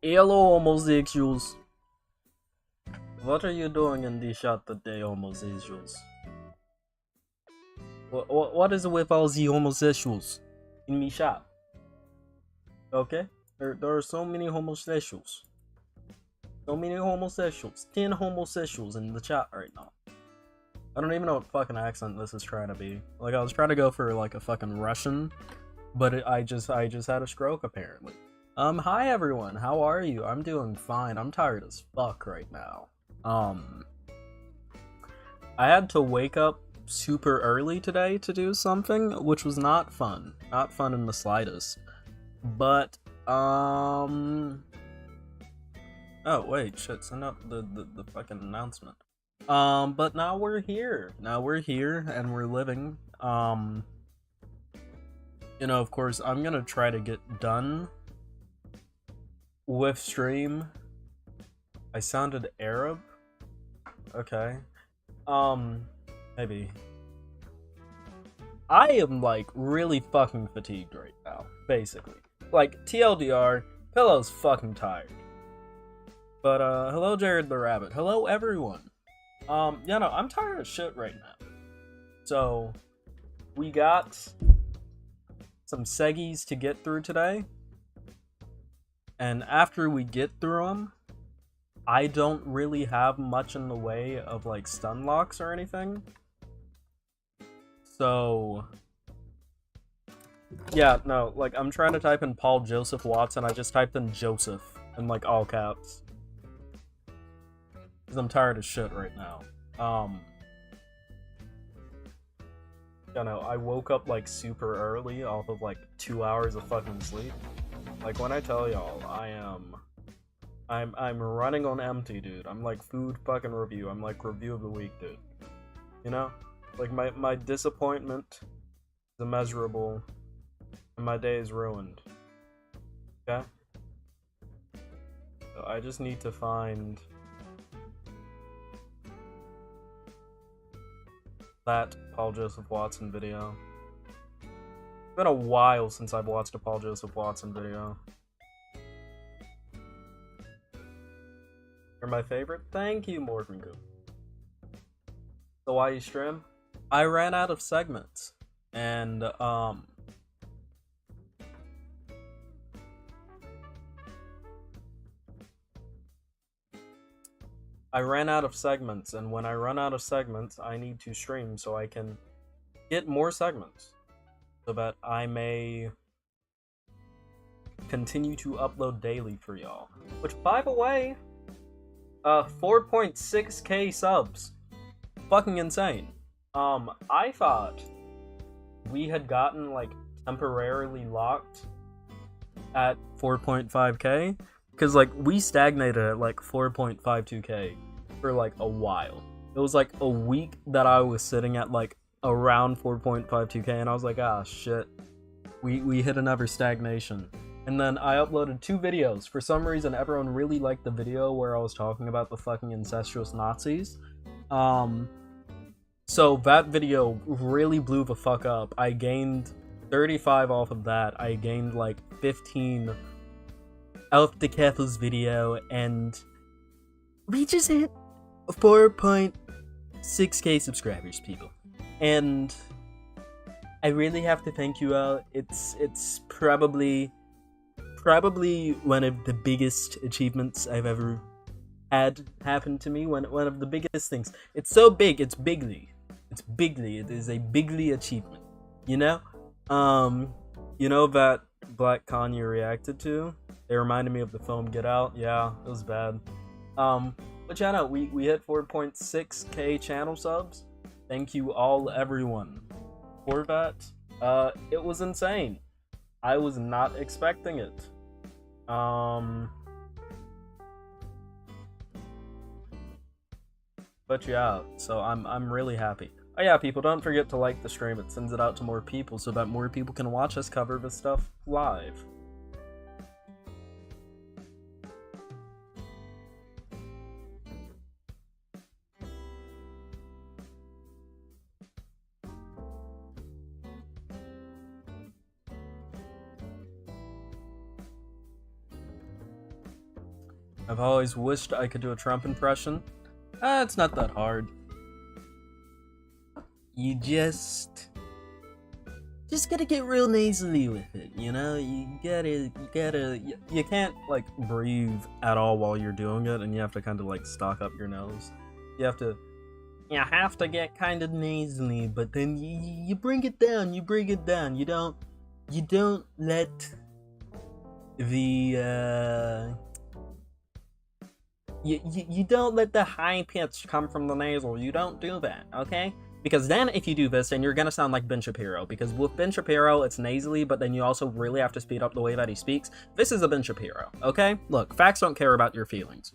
Hello, homosexuals. What are you doing in the shot today, homosexuals? What is it with all the homosexuals in me shop? Okay? There are so many homosexuals. So many homosexuals. 10 homosexuals in the chat right now. I don't even know what fucking accent this is trying to be. Like, I was trying to go for, like, a fucking Russian, but I just had a stroke, apparently. Hi everyone, how are you? I'm doing fine. I'm tired as fuck right now. I had to wake up super early today to do something, which was not fun. Not fun in the slightest. But, oh, wait, shit, send out the fucking announcement. But now we're here. Now we're here, and we're living. You know, of course, I'm gonna try to get done with stream. I sounded Arab? Okay. Maybe. I am, like, really fucking fatigued right now, basically. Like, TLDR, Pillow's fucking tired. But, hello Jared the Rabbit. Hello everyone. Yeah, no, I'm tired of shit right now. So, we got some seggies to get through today. And after we get through them, I don't really have much in the way of, like, stun locks or anything. So, yeah, no, like, I'm trying to type in Paul Joseph Watson. I just typed in Joseph in, like, all caps. Because I'm tired of shit right now. You know, I woke up, like, super early off of, like, 2 hours of fucking sleep. Like, when I tell y'all, I'm running on empty, dude. I'm like food fucking review. I'm like review of the week, dude. You know? Like, my disappointment is immeasurable, and my day is ruined. Okay? So I just need to find that Paul Joseph Watson video. It's been a while since I've watched a Paul Joseph Watson video. You're my favorite? Thank you, Morgan Goop. So why you stream? I ran out of segments. And, I ran out of segments, and when I run out of segments, I need to stream so I can get more segments. So that I may continue to upload daily for y'all. Which, by the way, 4.6k subs. Fucking insane. I thought we had gotten, like, temporarily locked at 4.5k. Because, like, we stagnated at, like, 4.52k for, like, a while. It was, like, a week that I was sitting at, like, around 4.52k, and I was like, ah, shit. We hit another stagnation. And then I uploaded 2 videos. For some reason, everyone really liked the video where I was talking about the fucking incestuous Nazis. So that video really blew the fuck up. I gained 35 off of that. I gained, like, 15 off the Cathle's video, and we just hit 4.6k subscribers, people. And I really have to thank you all. It's probably one of the biggest achievements I've ever had happen to me. One of the biggest things. It's so big, it's bigly. It's bigly. It is a bigly achievement. You know? You know that Black Kanye reacted to? They reminded me of the film Get Out. Yeah, it was bad. But yeah, no, we hit 4.6k channel subs. Thank you all, everyone, for that. It was insane. I was not expecting it. But yeah, so I'm really happy. Oh yeah, people, don't forget to like the stream. It sends it out to more people so that more people can watch us cover this stuff live. I've always wished I could do a Trump impression. It's not that hard. You just gotta get real nasally with it, you know? You can't, like, breathe at all while you're doing it, and you have to kind of, like, stock up your nose. You have to get kind of nasally, but then you bring it down, you don't let the, you don't let the high pitch come from the nasal. You don't do that, okay? Because then if you do this, then you're gonna sound like Ben Shapiro. Because with Ben Shapiro, it's nasally, but then you also really have to speed up the way that he speaks. This is a Ben Shapiro, okay? Look, facts don't care about your feelings.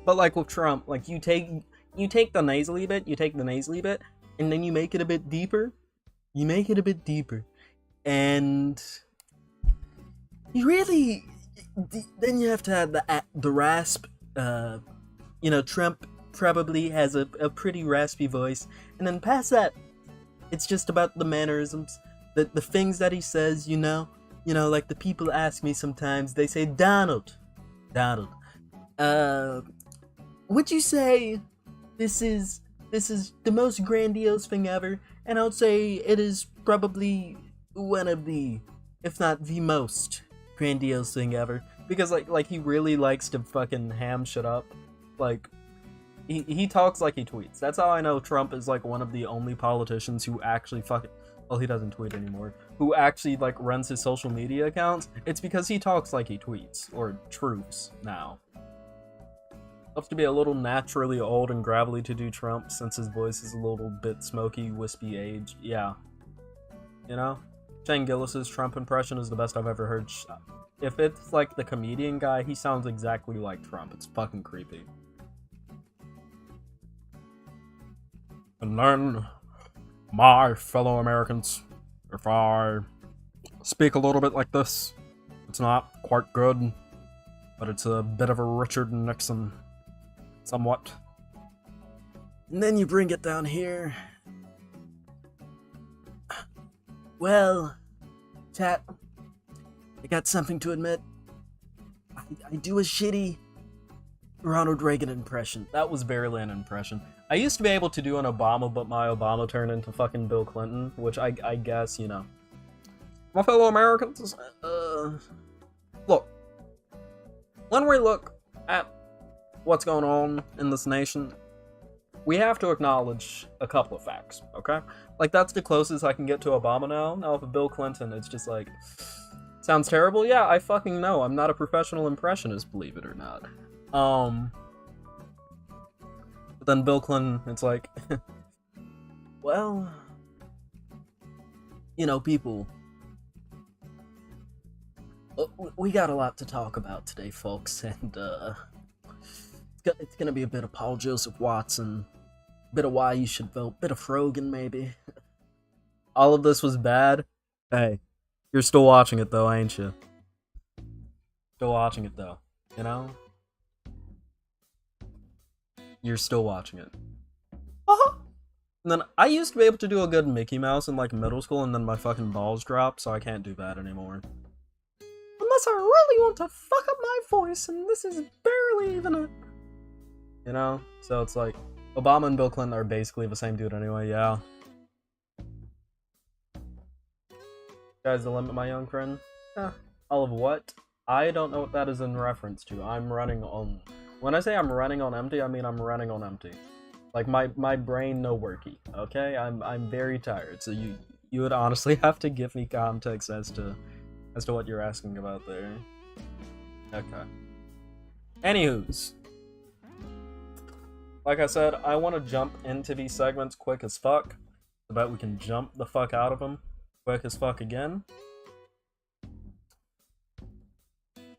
But like with Trump, like you take the nasally bit, and then you make it a bit deeper. And you really, then you have to have the rasp. Trump probably has a pretty raspy voice, and then past that, it's just about the mannerisms, the things that he says. Like the people ask me sometimes. They say, Donald, would you say this is the most grandiose thing ever? And I would say it is probably one of the, if not the most grandiose thing ever, because like he really likes to fucking ham shit up. Like he talks like he tweets. That's how I know Trump is like one of the only politicians who actually fucking, well, he doesn't tweet anymore, who actually like runs his social media accounts. It's because he talks like he tweets, or truths now. Have to be a little naturally old and gravelly to do Trump, since his voice is a little bit smoky, wispy age. Yeah. Shane Gillis's Trump impression is the best I've ever heard. If it's like the comedian guy, he sounds exactly like Trump. It's fucking creepy. And then, my fellow Americans, if I speak a little bit like this, it's not quite good, but it's a bit of a Richard Nixon. Somewhat. And then you bring it down here. Well, chat, I got something to admit. I do a shitty Ronald Reagan impression. That was barely an impression. I used to be able to do an Obama, but my Obama turned into fucking Bill Clinton, which I guess, My fellow Americans, look, when we look at what's going on in this nation, we have to acknowledge a couple of facts, okay? Like, that's the closest I can get to Obama now. Now, with Bill Clinton, it's just like, sounds terrible? Yeah, I fucking know. I'm not a professional impressionist, believe it or not. But then Bill Clinton, it's like, well, people, we got a lot to talk about today, folks, and, it's gonna be a bit of Paul Joseph Watson, a bit of why you should vote, a bit of Frogan, maybe. All of this was bad. Hey, you're still watching it though, ain't you? Still watching it though, You're still watching it. And then I used to be able to do a good Mickey Mouse in like middle school, and then my fucking balls dropped, so I can't do that anymore. Unless I really want to fuck up my voice, and this is barely even a... So it's like, Obama and Bill Clinton are basically the same dude anyway, yeah. Guys, the limit, my young friend? All of what? I don't know what that is in reference to. I'm running on... When I say I'm running on empty, I mean I'm running on empty. Like, my brain no worky, okay? I'm very tired, so you would honestly have to give me context as to what you're asking about there. Okay. Anywho's. Like I said, I want to jump into these segments quick as fuck, so that we can jump the fuck out of them quick as fuck again.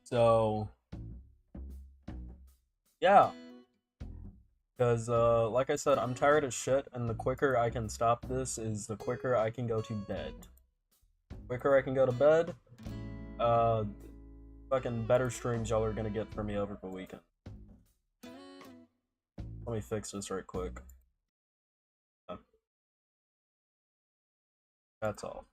So, yeah. Because, like I said, I'm tired as shit, and the quicker I can stop this is the quicker I can go to bed. Quicker I can go to bed, fucking better streams y'all are gonna get from me over the weekend. Let me fix this right quick. That's all.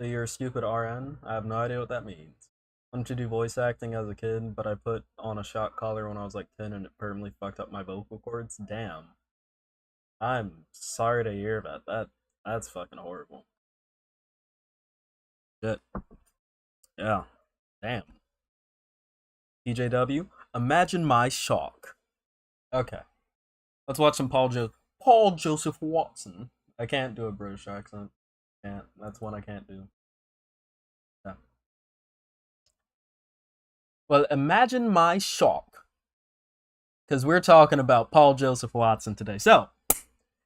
So you're a stupid RN? I have no idea what that means. I wanted to do voice acting as a kid, but I put on a shock collar when I was like 10 and it permanently fucked up my vocal cords. Damn. I'm sorry to hear about that. That's fucking horrible. Shit. Yeah. Damn. TJW, imagine my shock. Okay. Let's watch some Paul Joseph Watson. I can't do a British accent. Can't. That's one I can't do. Yeah. Well, imagine my shock. Because we're talking about Paul Joseph Watson today. So,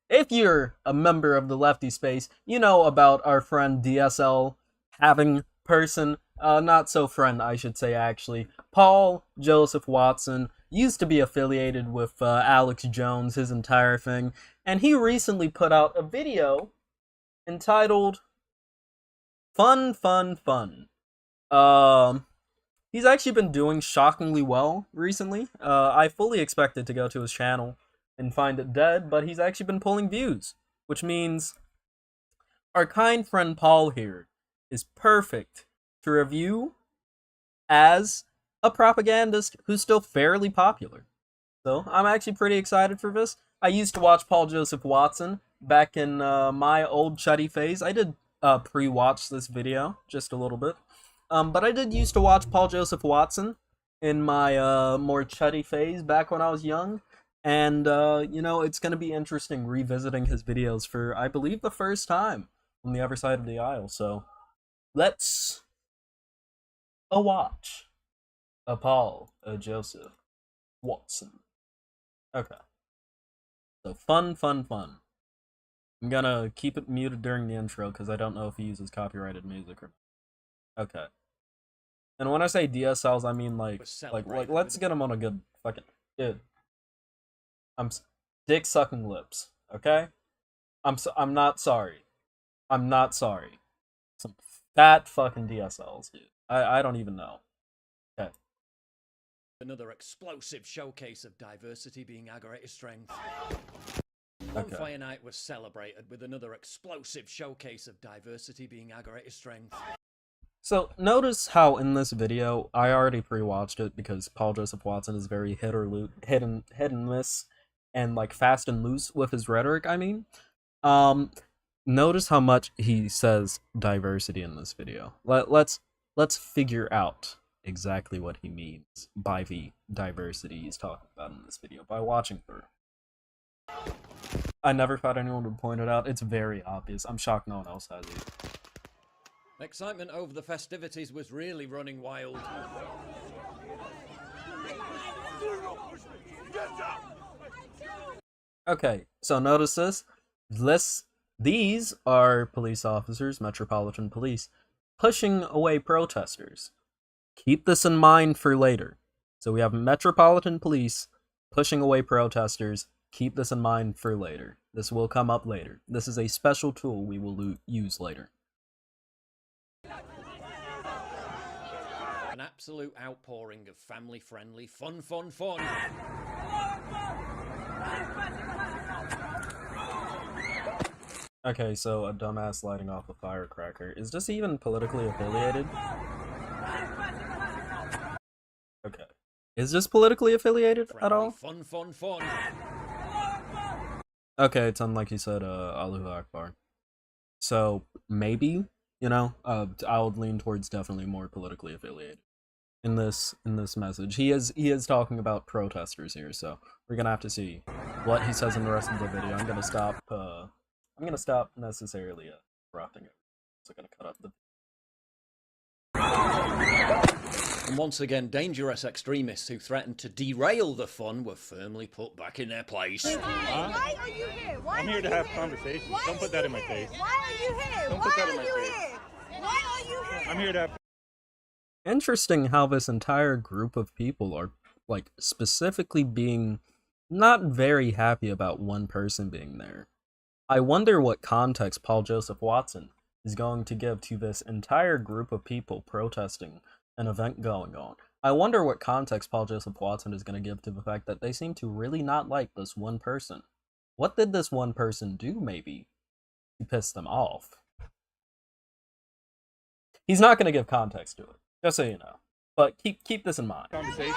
if you're a member of the Lefty Space, you know about our friend DSL having person, not so friend, I should say, actually. Paul Joseph Watson used to be affiliated with Alex Jones, his entire thing, and he recently put out a video entitled Fun, Fun, Fun. He's actually been doing shockingly well recently. I fully expected to go to his channel and find it dead, but he's actually been pulling views, which means our kind friend Paul here is perfect to review as a propagandist who's still fairly popular. So I'm actually pretty excited for this. I used to watch Paul Joseph Watson back in my old chuddy phase. I did pre-watch this video just a little bit. But I did used to watch Paul Joseph Watson in my more chuddy phase back when I was young. And, you know, it's going to be interesting revisiting his videos for, I believe, the first time on the other side of the aisle. So, let's watch Paul Joseph Watson. Okay. So, fun, fun, fun. I'm gonna keep it muted during the intro because I don't know if he uses copyrighted music or... Okay. And when I say DSLs, I mean like let's get him on a good fucking... Dude. I'm dick sucking lips, okay? I'm not sorry. I'm not sorry. Some fat fucking DSLs, dude. I don't even know. Okay. Another explosive showcase of diversity being aggregated strength. Okay. Bonfire Night was celebrated with another explosive showcase of diversity being aggregated strength. So, notice how in this video, I already pre-watched it because Paul Joseph Watson is very hit and miss, and like fast and loose with his rhetoric, I mean. Notice how much he says diversity in this video. Let's figure out exactly what he means by the diversity he's talking about in this video by watching through. I never thought anyone would point it out. It's very obvious. I'm shocked no one else has it. Excitement over the festivities was really running wild. Okay, so notice this. These are police officers, Metropolitan Police, pushing away protesters. Keep this in mind for later. So we have Metropolitan Police pushing away protesters. Keep this in mind for later. This will come up later. This is a special tool we will use later. An absolute outpouring of family-friendly fun, fun, fun. Okay, so a dumbass lighting off a firecracker. Is this even politically affiliated? Okay. Is this politically affiliated at all? Fun, fun, fun. Okay, it's unlike he said, Allahu Akbar. So, maybe, you know, I would lean towards definitely more politically affiliated in this message. He is talking about protesters here, so we're gonna have to see what he says in the rest of the video. I'm gonna stop necessarily interrupting it. So I'm gonna cut up the... And once again, dangerous extremists who threatened to derail the fun were firmly put back in their place. Why are you here? I'm here to have conversations. Don't put that in my face. Why are you here? Don't put that in my face. Why are you here? I'm here to have... Interesting how this entire group of people are, like, specifically being not very happy about one person being there. I wonder what context Paul Joseph Watson is going to give to this entire group of people protesting an event going on. I wonder what context Paul Joseph Watson is going to give to the fact that they seem to really not like this one person. What did this one person do, maybe, to piss them off? He's not going to give context to it, just so you know. But keep this in mind. Conversation.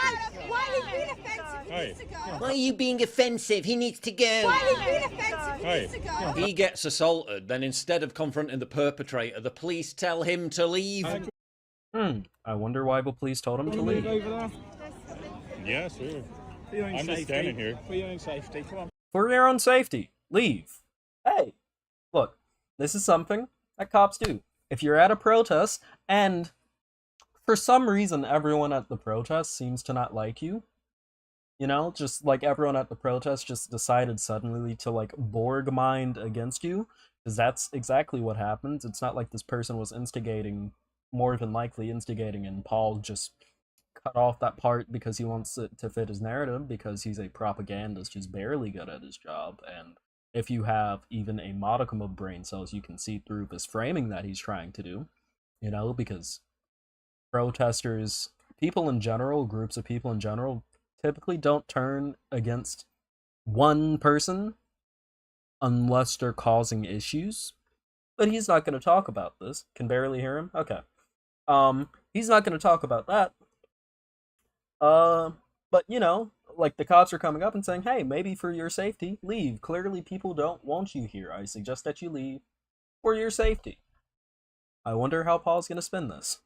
Why are you being offensive? He needs to go. Why are you being offensive? He needs to go. Why are you being offensive? He needs to go. He gets assaulted, then instead of confronting the perpetrator, the police tell him to leave. I wonder why the police told him to leave. Yeah, sure. For your own I'm just safety. standing here. For your own safety. Come on. For your own safety, leave. Hey, look, this is something that cops do. If you're at a protest and for some reason everyone at the protest seems to not like you, you know, just like everyone at the protest just decided suddenly to like Borg mind against you, because that's exactly what happens. It's not like this person was instigating, more than likely instigating, and Paul just cut off that part because he wants it to fit his narrative, because he's a propagandist who's barely good at his job. And if you have even a modicum of brain cells, you can see through this framing that he's trying to do, you know, because protesters, people in general, groups of people in general, typically don't turn against one person unless they're causing issues. But he's not going to talk about this. Can barely hear him? Okay. He's not going to talk about that. But, you know, like the cops are coming up and saying, hey, maybe for your safety, leave. Clearly people don't want you here. I suggest that you leave for your safety. I wonder how Paul's going to spin this.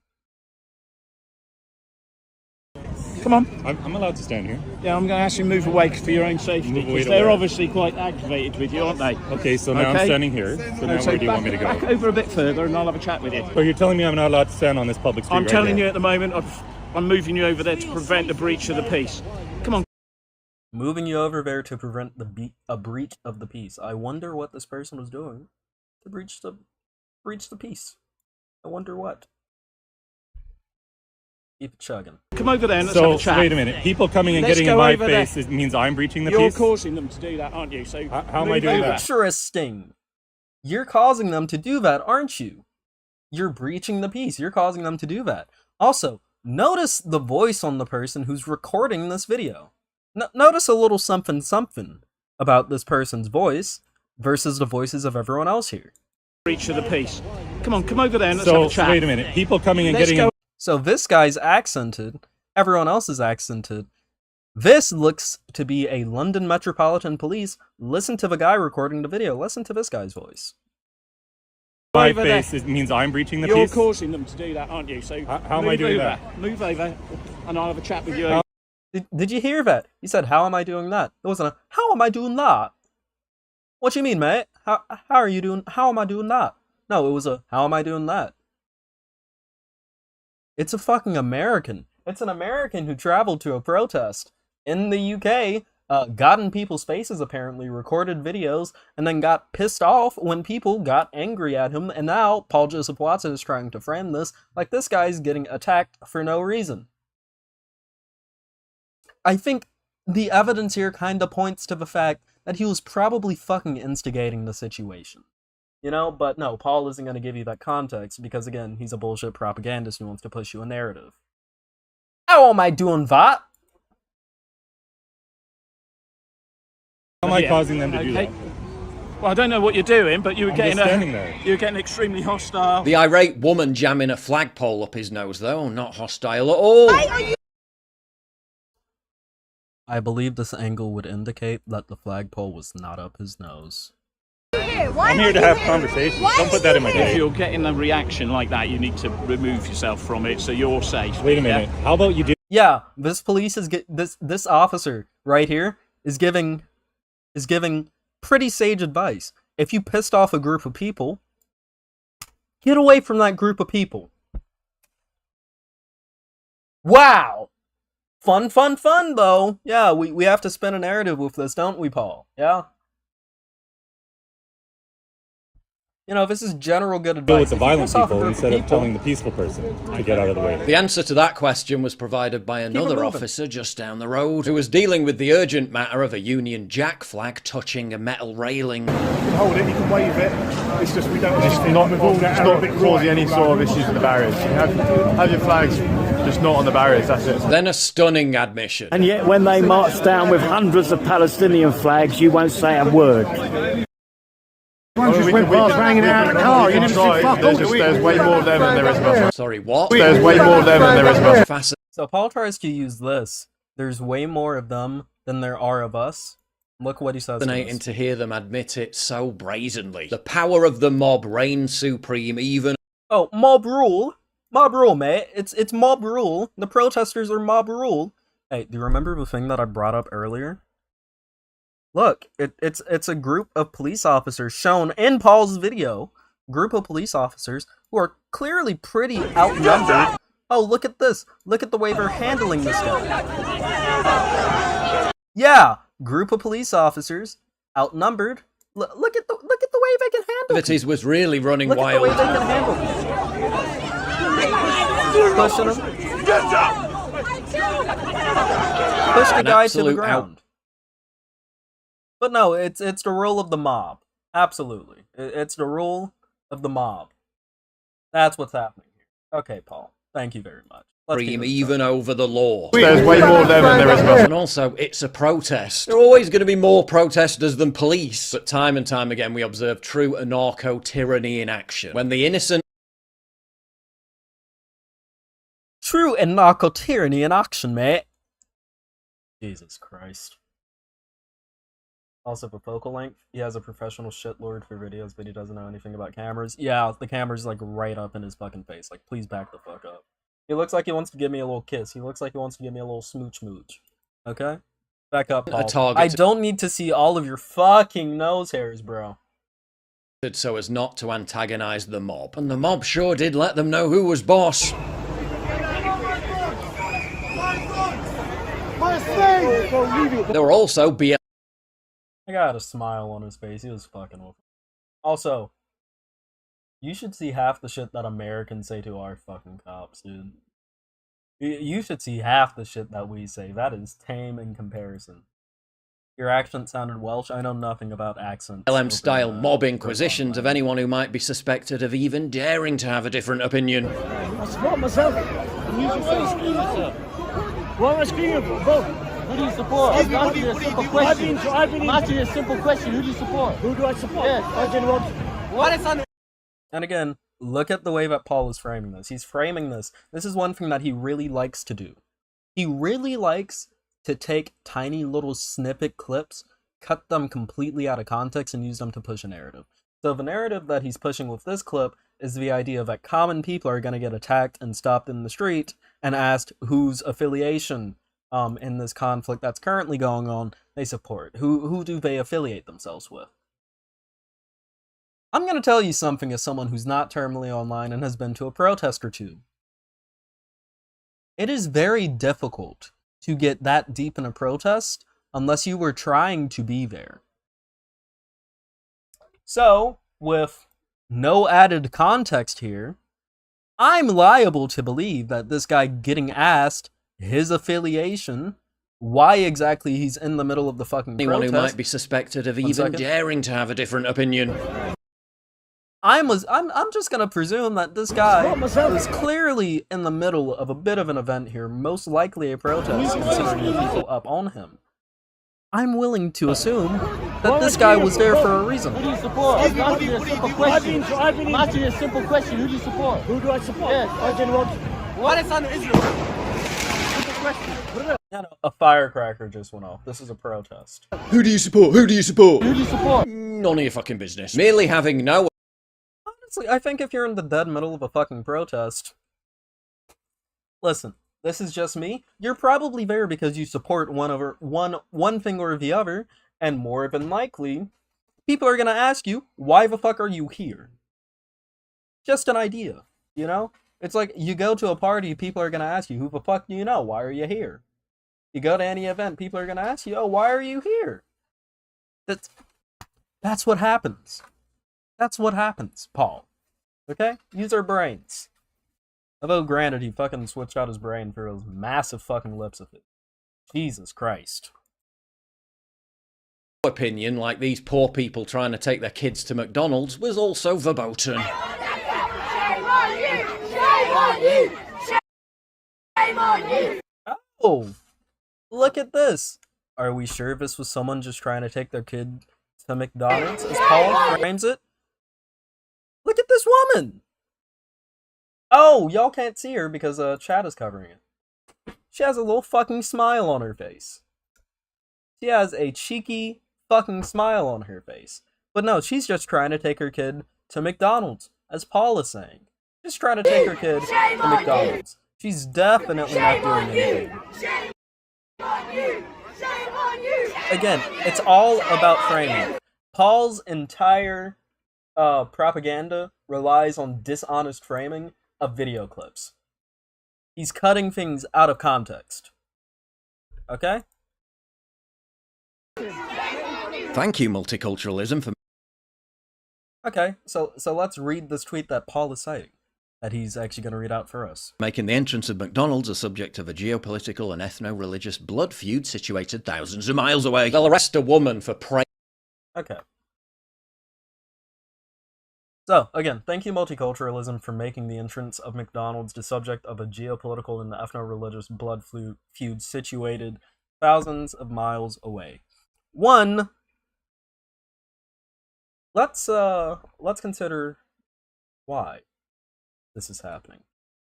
Come on. I'm allowed to stand here. Yeah, I'm going to ask you to move away for your own safety. Move away Because to they're where? obviously quite aggravated with you, aren't they? Okay, so now I'm Okay. standing here. So now So where do you back, want me to go? back over a bit further and I'll have a chat with you. So you're telling me I'm not allowed to stand on this public street I'm right telling here? you at the moment, I'm moving you over there to prevent a breach of the peace. Come on. Moving you over there to prevent a breach of the peace. I wonder what this person was doing to breach the peace. I wonder what. Keep it chugging. Come over there and let's have So a chat. wait a minute. People coming and Let's getting in go my over there. face it means I'm breaching the You're peace? causing them to do that, aren't you? So How am I move doing over. that? Interesting. You're causing them to do that, aren't you? You're breaching the peace. You're causing them to do that. Also, notice the voice on the person who's recording this video. Notice a little something about this person's voice versus the voices of everyone else here. Breach of the peace. Come on, come over there and let's have So a chat. wait a minute. People coming and Let's getting go. in So this guy's accented, everyone else is accented. This looks to be a London Metropolitan Police. Listen to the guy recording the video. Listen to this guy's voice. my over there. face it means I'm breaching the You're peace? causing them to do that, aren't you? So How am I move doing over. that? Move over and I'll have a chat with you. How- Did you hear that? He said, how am I doing that? It wasn't a, how am I doing that? What you mean, mate? How are you doing, how am I doing that? No, it was a, how am I doing that? It's a fucking American. It's an American who traveled to a protest in the UK, got in people's faces apparently, recorded videos, and then got pissed off when people got angry at him, and now Paul Joseph Watson is trying to frame this like this guy's getting attacked for no reason. I think the evidence here kinda points to the fact that he was probably fucking instigating the situation. You know, but no, Paul isn't going to give you that context because, again, he's a bullshit propagandist who wants to push you a narrative. How am I doing that? How am I Yeah. causing them to do Okay. that? Well, I don't know what you're doing, but you were I'm getting just standing there. you were getting extremely hostile. The irate woman jamming a flagpole up his nose, though, not hostile at all. Why are you I believe this angle would indicate that the flagpole was not up his nose. here? Why I'm are here to you have here? conversations. Why Don't are put that you in my here? If face. you're getting a reaction like that, you need to remove yourself from it so you're safe. Wait a minute. Yeah? How about you do Yeah, this police is this officer right here is giving pretty sage advice. If you pissed off a group of people, get away from that group of people. Wow. Fun, though. Yeah, we have to spin a narrative with this, don't we, Paul? Yeah? You know, this is general good advice. deal with the If you violent piss off a people group instead of people- telling the peaceful person to get out of the way? The answer to that question was provided by another moving. officer just down the road, who was dealing with the urgent matter of a Union Jack flag touching a metal railing. Hold it, you can wave it. It's just we don't. It's not causing any sort of issues with the barriers. You have your flags just not on the barriers. That's it. Then a stunning admission. And yet when they march down with hundreds of Palestinian flags, you won't say a word. Everyone just went past banging out of the car. You never see fuck all. There's way more of them than there is of us. Sorry, what? There's way more of them than there is of us. Fascinating So Paul tries to use this. There's way more of them than there are of us. Look what he says. to hear them admit it so brazenly. The power of the mob reigns supreme even... Oh, mob rule? Mob rule, mate. It's mob rule. The protesters are mob rule. Hey, do you remember the thing that I brought up earlier? Look, it's a group of police officers shown in Paul's video. Group of police officers who are clearly pretty outnumbered. Oh, look at this. Look at the way they're handling this guy. Yeah, group of police officers outnumbered. Look at the way they can handle activities was really running Look wild. at the way they can handle this. Pushing him. Push the guy to the ground. But no, it's the rule of the mob. Absolutely. It's the rule of the mob. That's what's happening here. Okay, Paul. Thank you very much. Even over the law. There's way more of them than there is of us. And also, it's a protest. There are always going to be more protesters than police. But time and time again, we observe true anarcho-tyranny in action. When the innocent... True anarcho-tyranny in action, mate. Jesus Christ. Also, for focal length, he has a professional shitlord for videos, but he doesn't know anything about cameras. Yeah, the camera's like right up in his fucking face. Like, please back the fuck up. He looks like he wants to give me a little kiss. He looks like he wants to give me a little smooch-mooch. Okay? Back up, Paul. I don't need to see all of your fucking nose hairs, bro. So as not to antagonize the mob. And the mob sure did let them know who was boss. There were also BL... I got a smile on his face. He was fucking awful. Also, you should see half the shit that Americans say to our fucking cops, dude. You should see half the shit that we say. That is tame in comparison. Your accent sounded Welsh. I know nothing about accents. LM-style mob inquisitions of anyone who might be suspected of even daring to have a different opinion. I support myself. Why am I screaming for? Bro, who do you support? I'm asking you a simple question. I'm asking you a simple question. Who do you support? Who do I support? Yes, And again, look at the way that Paul is framing this. He's framing this. This is one thing that he really likes to do. He really likes to take tiny little snippet clips, cut them completely out of context, and use them to push a narrative. So the narrative that he's pushing with this clip is the idea that common people are going to get attacked and stopped in the street and asked whose affiliation in this conflict that's currently going on they support. Who do they affiliate themselves with? I'm going to tell you something as someone who's not terminally online and has been to a protest or two. It is very difficult to get that deep in a protest unless you were trying to be there. So, with no added context here, I'm liable to believe that this guy getting asked his affiliation, why exactly he's in the middle of the fucking protest. Anyone who might be suspected of even daring to have a different opinion. I'm just gonna presume that this guy is clearly in the middle of a bit of an event here, most likely a protest, considering the people up on him. I'm willing to assume that this guy was there for a reason. Who do you support? I'm asking you a simple question. I'm asking you a simple question. Who do you support? Who do I support? Yes, Arjun Rods. What is on Israel? Simple question. Yeah, no, a firecracker just went off. This is a protest. Who do you support? Who do you support? Who do you support? None of your fucking business. Merely having no... Honestly, I think if you're in the dead middle of a fucking protest... Listen, this is just me. You're probably there because you support one thing or the other, and more than likely, people are gonna ask you, why the fuck are you here? Just an idea, you know? It's like, you go to a party, people are gonna ask you, who the fuck do you know? Why are you here? You go to any event, people are gonna ask you, oh, why are you here? That's what happens. That's what happens, Paul. Okay? Use our brains. Although, granted, he fucking switched out his brain for those massive fucking lips of it. Jesus Christ. Opinion, like these poor people trying to take their kids to McDonald's, was also verboten. Oh! Look at this! Are we sure this was someone just trying to take their kid to McDonald's, as Paul frames it? Look at this woman! Oh, y'all can't see her because chat is covering it. She has a little fucking smile on her face. She has a cheeky fucking smile on her face. But no, she's just trying to take her kid to McDonald's, as Paul is saying. Just trying to take her kid to McDonald's. She's definitely not doing anything. Again, it's all about framing. Paul's entire propaganda relies on dishonest framing of video clips. He's cutting things out of context. Okay? Thank you, multiculturalism, for Okay, so let's read this tweet that Paul is citing, that he's actually going to read out for us. making the entrance of McDonald's a subject of a geopolitical and ethno-religious blood feud situated thousands of miles away. They'll arrest a woman for praying. Okay. So, again, thank you, multiculturalism, for making the entrance of McDonald's the subject of a geopolitical and ethno-religious blood feud situated thousands of miles away. One, let's consider why this is happening.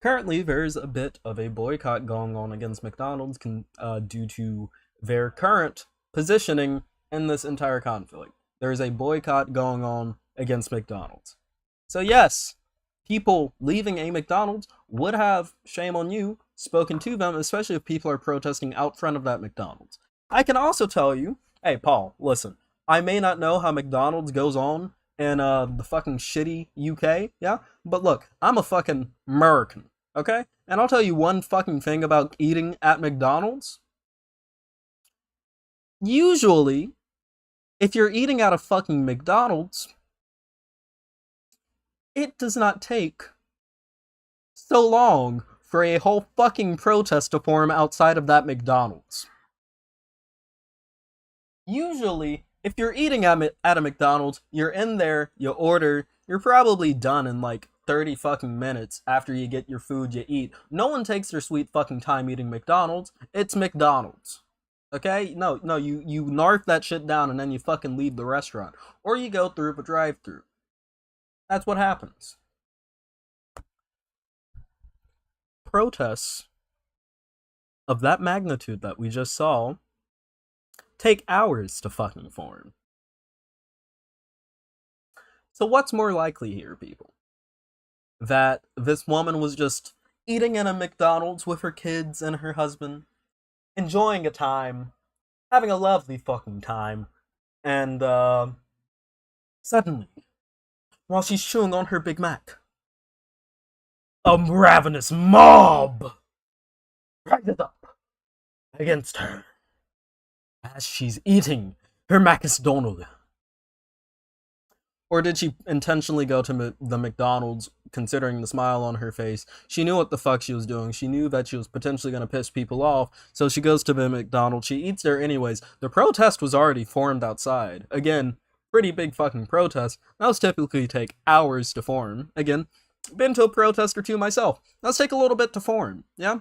Currently, there's a bit of a boycott going on against McDonald's due to their current positioning in this entire conflict. There is a boycott going on against McDonald's. So yes, people leaving a McDonald's would have, shame on you, spoken to them, especially if people are protesting out front of that McDonald's. I can also tell you, hey Paul, listen, I may not know how McDonald's goes on in the fucking shitty UK, yeah? But look, I'm a fucking American, okay? And I'll tell you one fucking thing about eating at McDonald's. Usually, if you're eating at a fucking McDonald's, it does not take so long for a whole fucking protest to form outside of that McDonald's. Usually, if you're eating at a McDonald's, you're in there, you order, you're probably done in like 30 fucking minutes after you get your food you eat. No one takes their sweet fucking time eating McDonald's. It's McDonald's. Okay? No, you narf that shit down and then you fucking leave the restaurant. Or you go through the drive-thru. That's what happens. Protests of that magnitude that we just saw take hours to fucking form. So what's more likely here, people? That this woman was just eating in a McDonald's with her kids and her husband, enjoying a time, having a lovely fucking time, and suddenly, while she's chewing on her Big Mac, a ravenous mob rises up against her as she's eating her McDonald's. Or did she intentionally go to the McDonald's, considering the smile on her face? She knew what the fuck she was doing. She knew that she was potentially going to piss people off, so she goes to the McDonald's. She eats there anyways. The protest was already formed outside. Again, pretty big fucking protest. Those typically take hours to form. Again, been to a protest or two myself. Those take a little bit to form, yeah?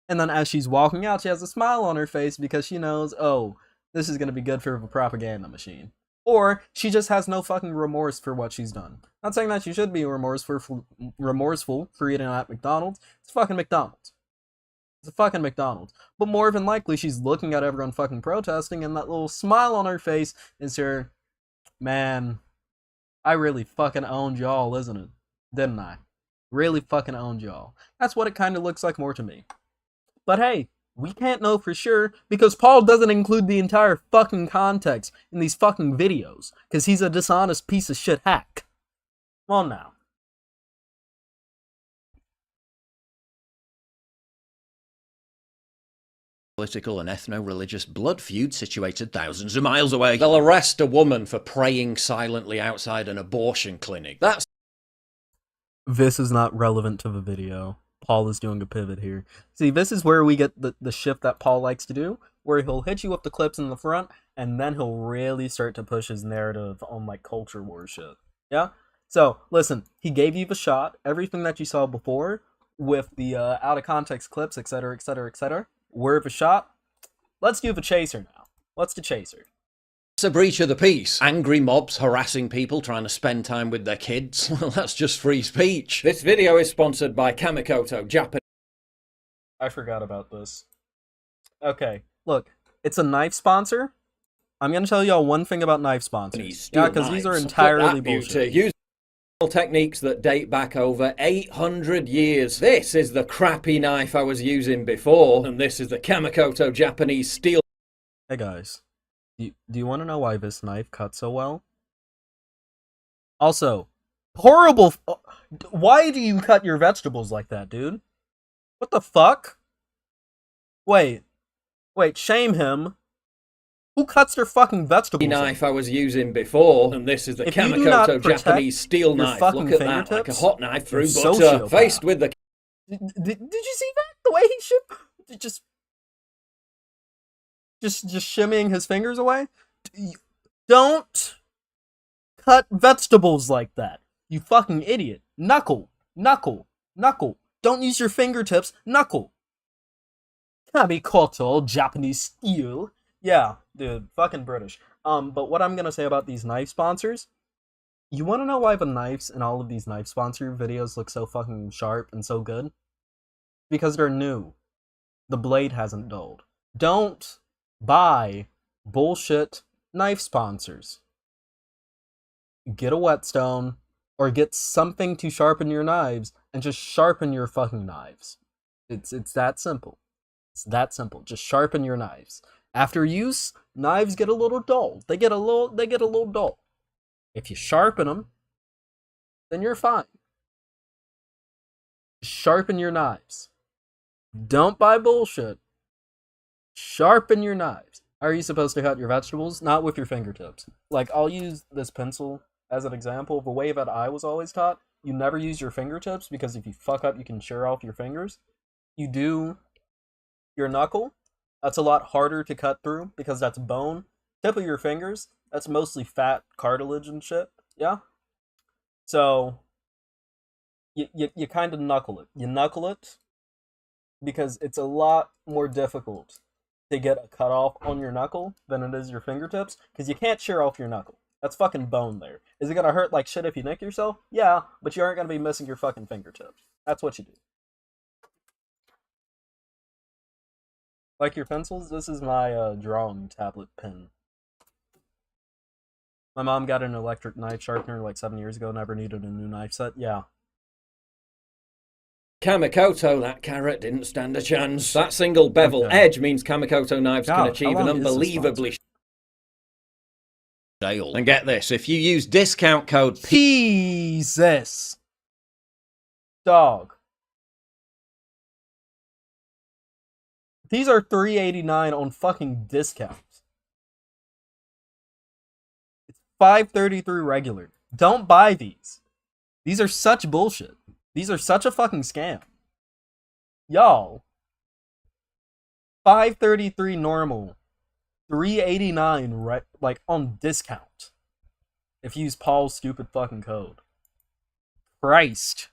And then as she's walking out, she has a smile on her face because she knows, oh, this is going to be good for the propaganda machine. Or she just has no fucking remorse for what she's done. Not saying that she should be remorseful for eating at McDonald's. It's fucking McDonald's. It's a fucking McDonald's. But more than likely, she's looking at everyone fucking protesting, and that little smile on her face is her, man, I really fucking owned y'all, isn't it? Didn't I? Really fucking owned y'all. That's what it kind of looks like more to me. But hey, we can't know for sure because Paul doesn't include the entire fucking context in these fucking videos because he's a dishonest piece of shit hack. Well, now. Political and ethno-religious blood feud situated thousands of miles away. They'll arrest a woman for praying silently outside an abortion clinic. This is not relevant to the video. Paul is doing a pivot here. See, this is where we get the shift that Paul likes to do, where he'll hit you with the clips in the front, and then he'll really start to push his narrative on, like, culture war shit. Yeah? So, listen, he gave you the shot, everything that you saw before, with the out-of-context clips, etc., etc., etc. Word of a shot. Let's do the chaser now. What's the chaser? It's a breach of the peace. Angry mobs harassing people trying to spend time with their kids. Well, that's just free speech. This video is sponsored by Kamikoto, Japan. I forgot about this. Okay, look, it's a knife sponsor. I'm gonna tell y'all one thing about knife sponsors. Yeah, because these are entirely bullshit. Use techniques that date back over 800 years. This is the crappy knife I was using before, and this is the Kamikoto Japanese steel. Hey guys, do you want to know why this knife cuts so well? Also, horrible. Why do you cut your vegetables like that, dude? What the fuck? Wait, shame him. Who cuts their fucking vegetables? Knife I was using before, and this is the Kamikoto Japanese steel knife. Look at that, like a hot knife through butter. Faced with the... Did you see that? The way he just shimmying his fingers away? Don't cut vegetables like that. You fucking idiot. Knuckle. Don't use your fingertips. Knuckle. Kamikoto Japanese steel. Yeah, dude, fucking British. But what I'm gonna say about these knife sponsors, you wanna know why the knives in all of these knife sponsor videos look so fucking sharp and so good? Because they're new. The blade hasn't dulled. Don't buy bullshit knife sponsors. Get a whetstone, or get something to sharpen your knives, and just sharpen your fucking knives. It's that simple. It's that simple. Just sharpen your knives. After use, knives get a little dull. They get a little dull. If you sharpen them, then you're fine. Sharpen your knives. Don't buy bullshit. Sharpen your knives. How are you supposed to cut your vegetables? Not with your fingertips. Like, I'll use this pencil as an example. The way that I was always taught, you never use your fingertips, because if you fuck up, you can shear off your fingers. You do your knuckle. That's a lot harder to cut through, because that's bone. Tip of your fingers, that's mostly fat cartilage and shit, yeah? So, you kind of knuckle it. You knuckle it, because it's a lot more difficult to get a cut off on your knuckle than it is your fingertips, because you can't shear off your knuckle. That's fucking bone there. Is it gonna hurt like shit if you nick yourself? Yeah, but you aren't gonna be missing your fucking fingertips. That's what you do. Like your pencils, this is my drawing tablet pen. My mom got an electric knife sharpener like 7 years ago, never needed a new knife set. Yeah. Kamikoto, that carrot didn't stand a chance. That single bevel edge means Kamikoto knives can achieve an unbelievably sale. And get this, if you use discount code Jesus. Dog. These are $3.89 on fucking discount. It's $5.33 regular. Don't buy these. These are such bullshit. These are such a fucking scam. Y'all. $5.33 normal. $3.89 like on discount. If you use Paul's stupid fucking code. Christ.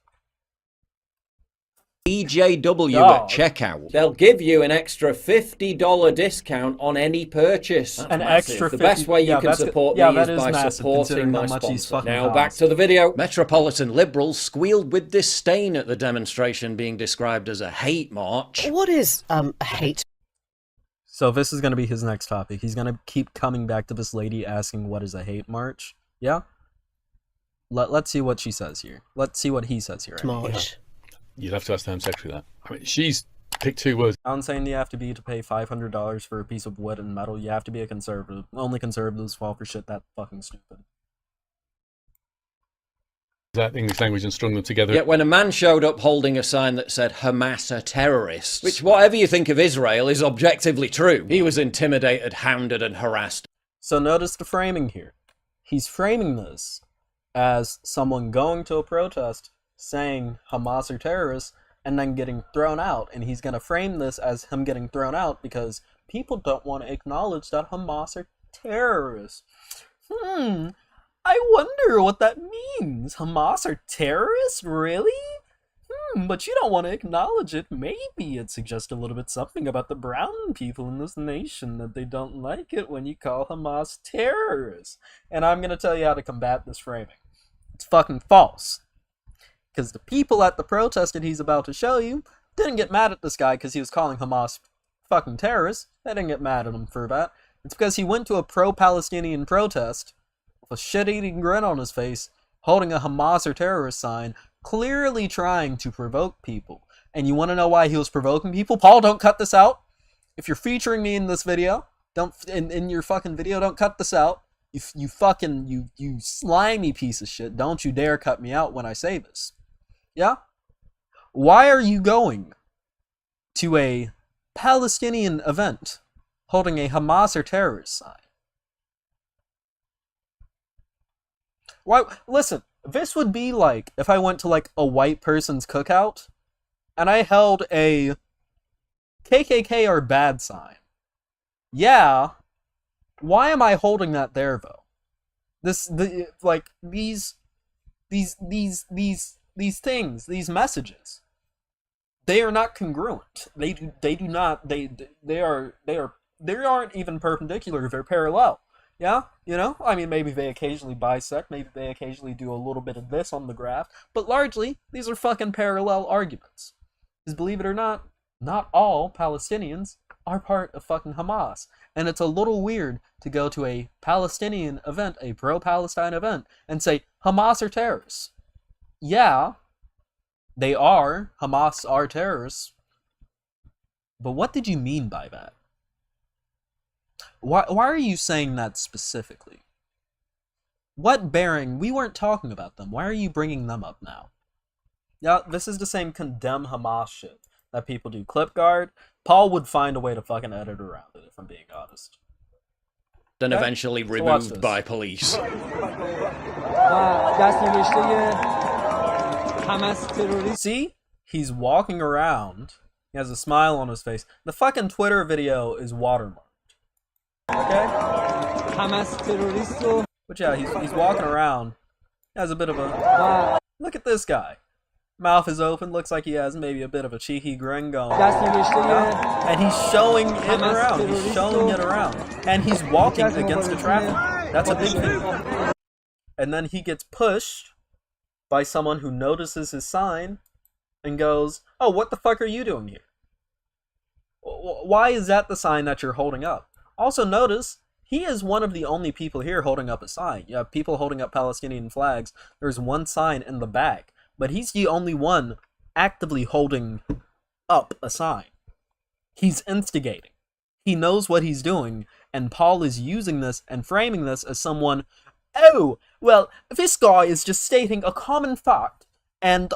EJW at checkout. They'll give you an extra $50 discount on any purchase. That's an massive. Extra 50, the best way you can support me is by supporting my sponsor. Now back to the video. Metropolitan liberals squealed with disdain at the demonstration being described as a hate march. What is a hate? So this is going to be his next topic. He's going to keep coming back to this lady asking what is a hate march. Yeah? Let's see what she says here. Let's see what he says here. March. You'd have to ask the Home Secretary that. I mean, she's picked two words. I'm not saying you have to be to pay $500 for a piece of wood and metal. You have to be a conservative. Only conservatives fall for shit that fucking stupid. That English language and strung them together. Yet when a man showed up holding a sign that said Hamas are terrorists, which whatever you think of Israel is objectively true, he was intimidated, hounded and harassed. So notice the framing here. He's framing this as someone going to a protest saying Hamas are terrorists and then getting thrown out, and he's going to frame this as him getting thrown out because people don't want to acknowledge that Hamas are terrorists. I wonder what that means. Hamas are terrorists? Really? but you don't want to acknowledge it. Maybe it suggests a little bit something about the brown people in this nation, that they don't like it when you call Hamas terrorists. And I'm going to tell you how to combat this framing. It's fucking false. Because the people at the protest that he's about to show you didn't get mad at this guy because he was calling Hamas fucking terrorists. They didn't get mad at him for that. It's because he went to a pro-Palestinian protest with a shit-eating grin on his face, holding a Hamas or terrorist sign, clearly trying to provoke people. And you want to know why he was provoking people? Paul, don't cut this out. If you're featuring me in this video, in your fucking video, don't cut this out. You slimy piece of shit. Don't you dare cut me out when I say this. Yeah? Why are you going to a Palestinian event holding a Hamas or terrorist sign? Why? Listen, this would be like if I went to like a white person's cookout and I held a KKK are bad sign. Yeah. Why am I holding that there though? These things, these messages, they are not congruent. They aren't even perpendicular, they're parallel. Yeah, you know? I mean, maybe they occasionally bisect, maybe they occasionally do a little bit of this on the graph, but largely, these are fucking parallel arguments. Because believe it or not all Palestinians are part of fucking Hamas. And it's a little weird to go to a Palestinian event, a pro-Palestine event, and say, Hamas are terrorists. Yeah, they are. Hamas are terrorists. But what did you mean by that? Why are you saying that specifically? What bearing? We weren't talking about them. Why are you bringing them up now? Yeah, this is the same condemn Hamas shit that people do. Clip guard. Paul would find a way to fucking edit around it, if I'm being honest. Then eventually removed by police. See? He's walking around. He has a smile on his face. The fucking Twitter video is watermarked. Okay? But yeah, he's walking around. He has a bit of a... Look at this guy. Mouth is open, looks like he has maybe a bit of a cheeky grin going. And he's showing it around. He's showing it around. And he's walking against the traffic. That's a big thing. And then he gets pushed by someone who notices his sign and goes, oh, what the fuck are you doing here? Why is that the sign that you're holding up? Also notice, he is one of the only people here holding up a sign. You have people holding up Palestinian flags. There's one sign in the back. But he's the only one actively holding up a sign. He's instigating. He knows what he's doing, and Paul is using this and framing this as someone, oh, well, this guy is just stating a common fact, and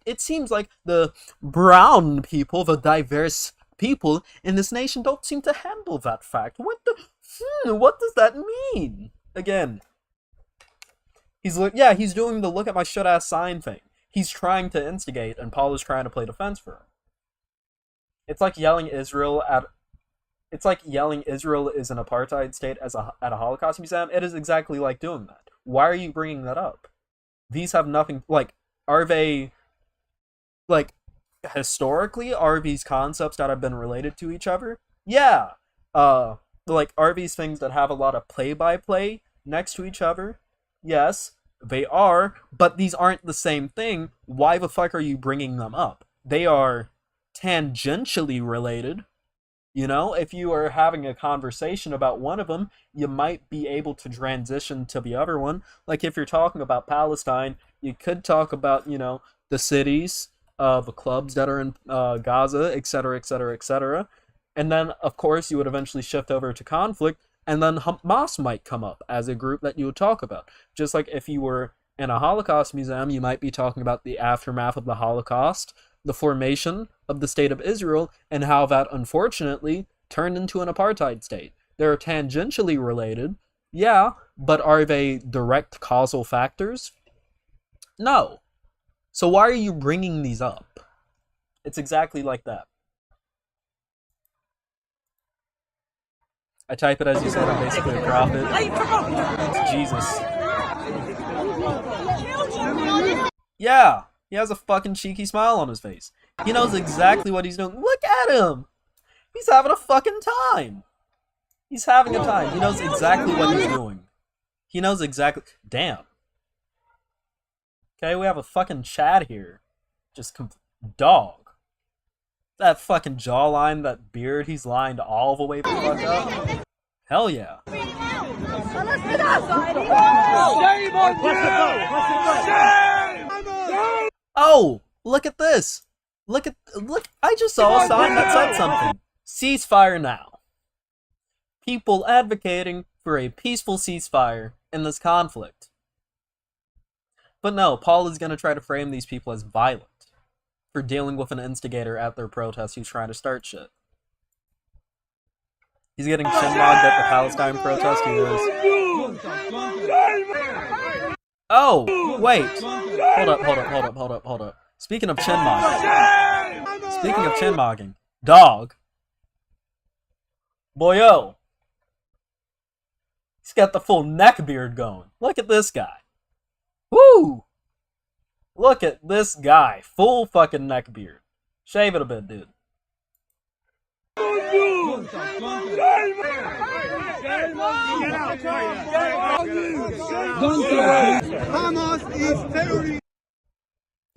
it seems like the brown people, the diverse people in this nation don't seem to handle that fact. What does that mean? Again, he's doing the look at my shut-ass sign thing. He's trying to instigate, and Paul is trying to play defense for him. It's like yelling Israel is an apartheid state at a Holocaust museum. It is exactly like doing that. Why are you bringing that up? These have nothing, are they, historically, are these concepts that have been related to each other? Yeah. Are these things that have a lot of play-by-play next to each other? Yes, they are, but these aren't the same thing. Why the fuck are you bringing them up? They are tangentially related. You know, if you are having a conversation about one of them, you might be able to transition to the other one. Like if you're talking about Palestine, you could talk about, you know, the cities, the clubs that are in Gaza, etc., etc., etc. And then, of course, you would eventually shift over to conflict, and then Hamas might come up as a group that you would talk about. Just like if you were in a Holocaust museum, you might be talking about the aftermath of the Holocaust, the formation of the State of Israel, and how that, unfortunately, turned into an apartheid state. They're tangentially related, yeah, but are they direct causal factors? No. So why are you bringing these up? It's exactly like that. I type it as you said, I'm basically a prophet. It's Jesus. Yeah, He has a fucking cheeky smile on his face. He knows exactly what he's doing. Look at him! He's having a fucking time! He's having a time. He knows exactly what he's doing. He knows exactly... Damn. Okay, we have a fucking Chad here. Just dog. That fucking jawline, that beard, he's lined all the way the fuck up. Hell yeah. Oh, look at this. Look, I just saw a sign that said something. Ceasefire now. People advocating for a peaceful ceasefire in this conflict. But no, Paul is going to try to frame these people as violent for dealing with an instigator at their protest who's trying to start shit. He's getting shinlogged at the Palestine protest, he is. Oh, wait. Hold up. Speaking of chinmogging. Dog. Boyo. He's got the full neck beard going. Look at this guy. Woo! Look at this guy. Full fucking neck beard. Shave it a bit, dude.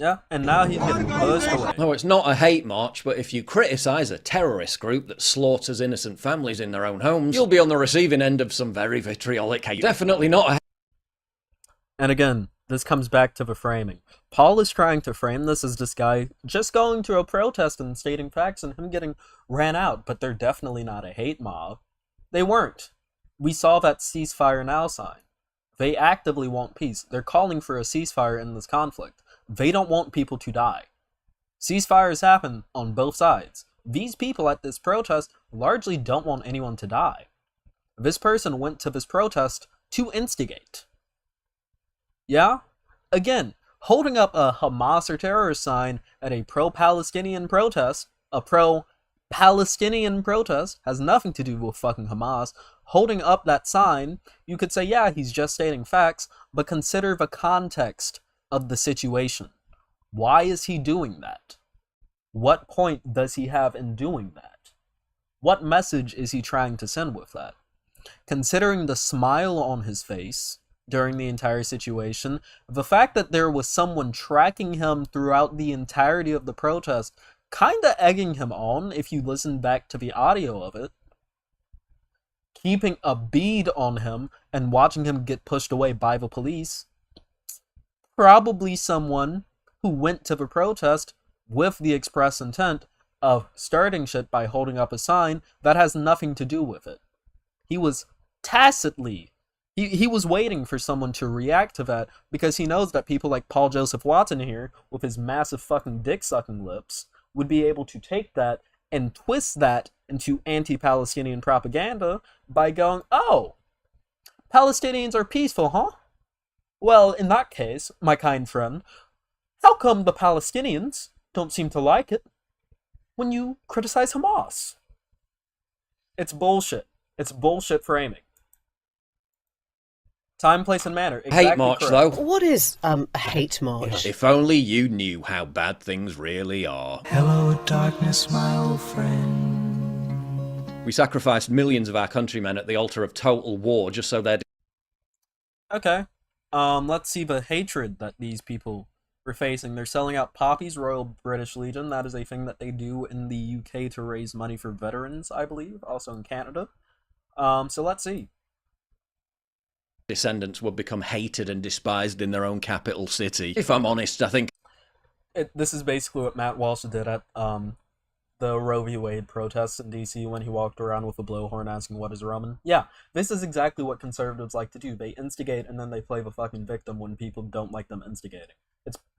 Yeah, and now he's getting pushed away. No, it's not a hate march, but if you criticise a terrorist group that slaughters innocent families in their own homes, you'll be on the receiving end of some very vitriolic hate. Definitely not a... And again, this comes back to the framing. Paul is trying to frame this as this guy just going to a protest and stating facts and him getting ran out, but they're definitely not a hate mob. They weren't. We saw that ceasefire now sign. They actively want peace. They're calling for a ceasefire in this conflict. They don't want people to die. Ceasefires happen on both sides. These people at this protest largely don't want anyone to die. This person went to this protest to instigate. Yeah? Again, holding up a Hamas or terrorist sign at a pro-Palestinian protest, a pro-Palestinian protest, has nothing to do with fucking Hamas. Holding up that sign, you could say, yeah, he's just stating facts, but consider the context of the situation. Why is he doing that? What point does he have in doing that? What message is he trying to send with that? Considering the smile on his face during the entire situation, the fact that there was someone tracking him throughout the entirety of the protest, kinda egging him on if you listen back to the audio of it, keeping a bead on him and watching him get pushed away by the police, probably someone who went to the protest with the express intent of starting shit by holding up a sign that has nothing to do with it. He was tacitly He was waiting for someone to react to that because he knows that people like Paul Joseph Watson here, with his massive fucking dick-sucking lips, would be able to take that and twist that into anti-Palestinian propaganda by going, oh, Palestinians are peaceful, huh? Well, in that case, my kind friend, how come the Palestinians don't seem to like it when you criticize Hamas? It's bullshit. It's bullshit framing. Time, place, and manner. Exactly hate march, correct. though. What is a hate march? If only you knew how bad things really are. Hello, darkness, my old friend. We sacrificed millions of our countrymen at the altar of total war just so they'd... Okay. Let's see the hatred that these people were facing. They're selling out poppies, Royal British Legion. That is a thing that they do in the UK to raise money for veterans, I believe. Also in Canada. So let's see. Descendants would become hated and despised in their own capital city. If I'm honest, I think... This is basically what Matt Walsh did at the Roe v. Wade protests in D.C. when he walked around with a blowhorn asking what is Roman. Yeah, this is exactly what conservatives like to do. They instigate and then they play the fucking victim when people don't like them instigating.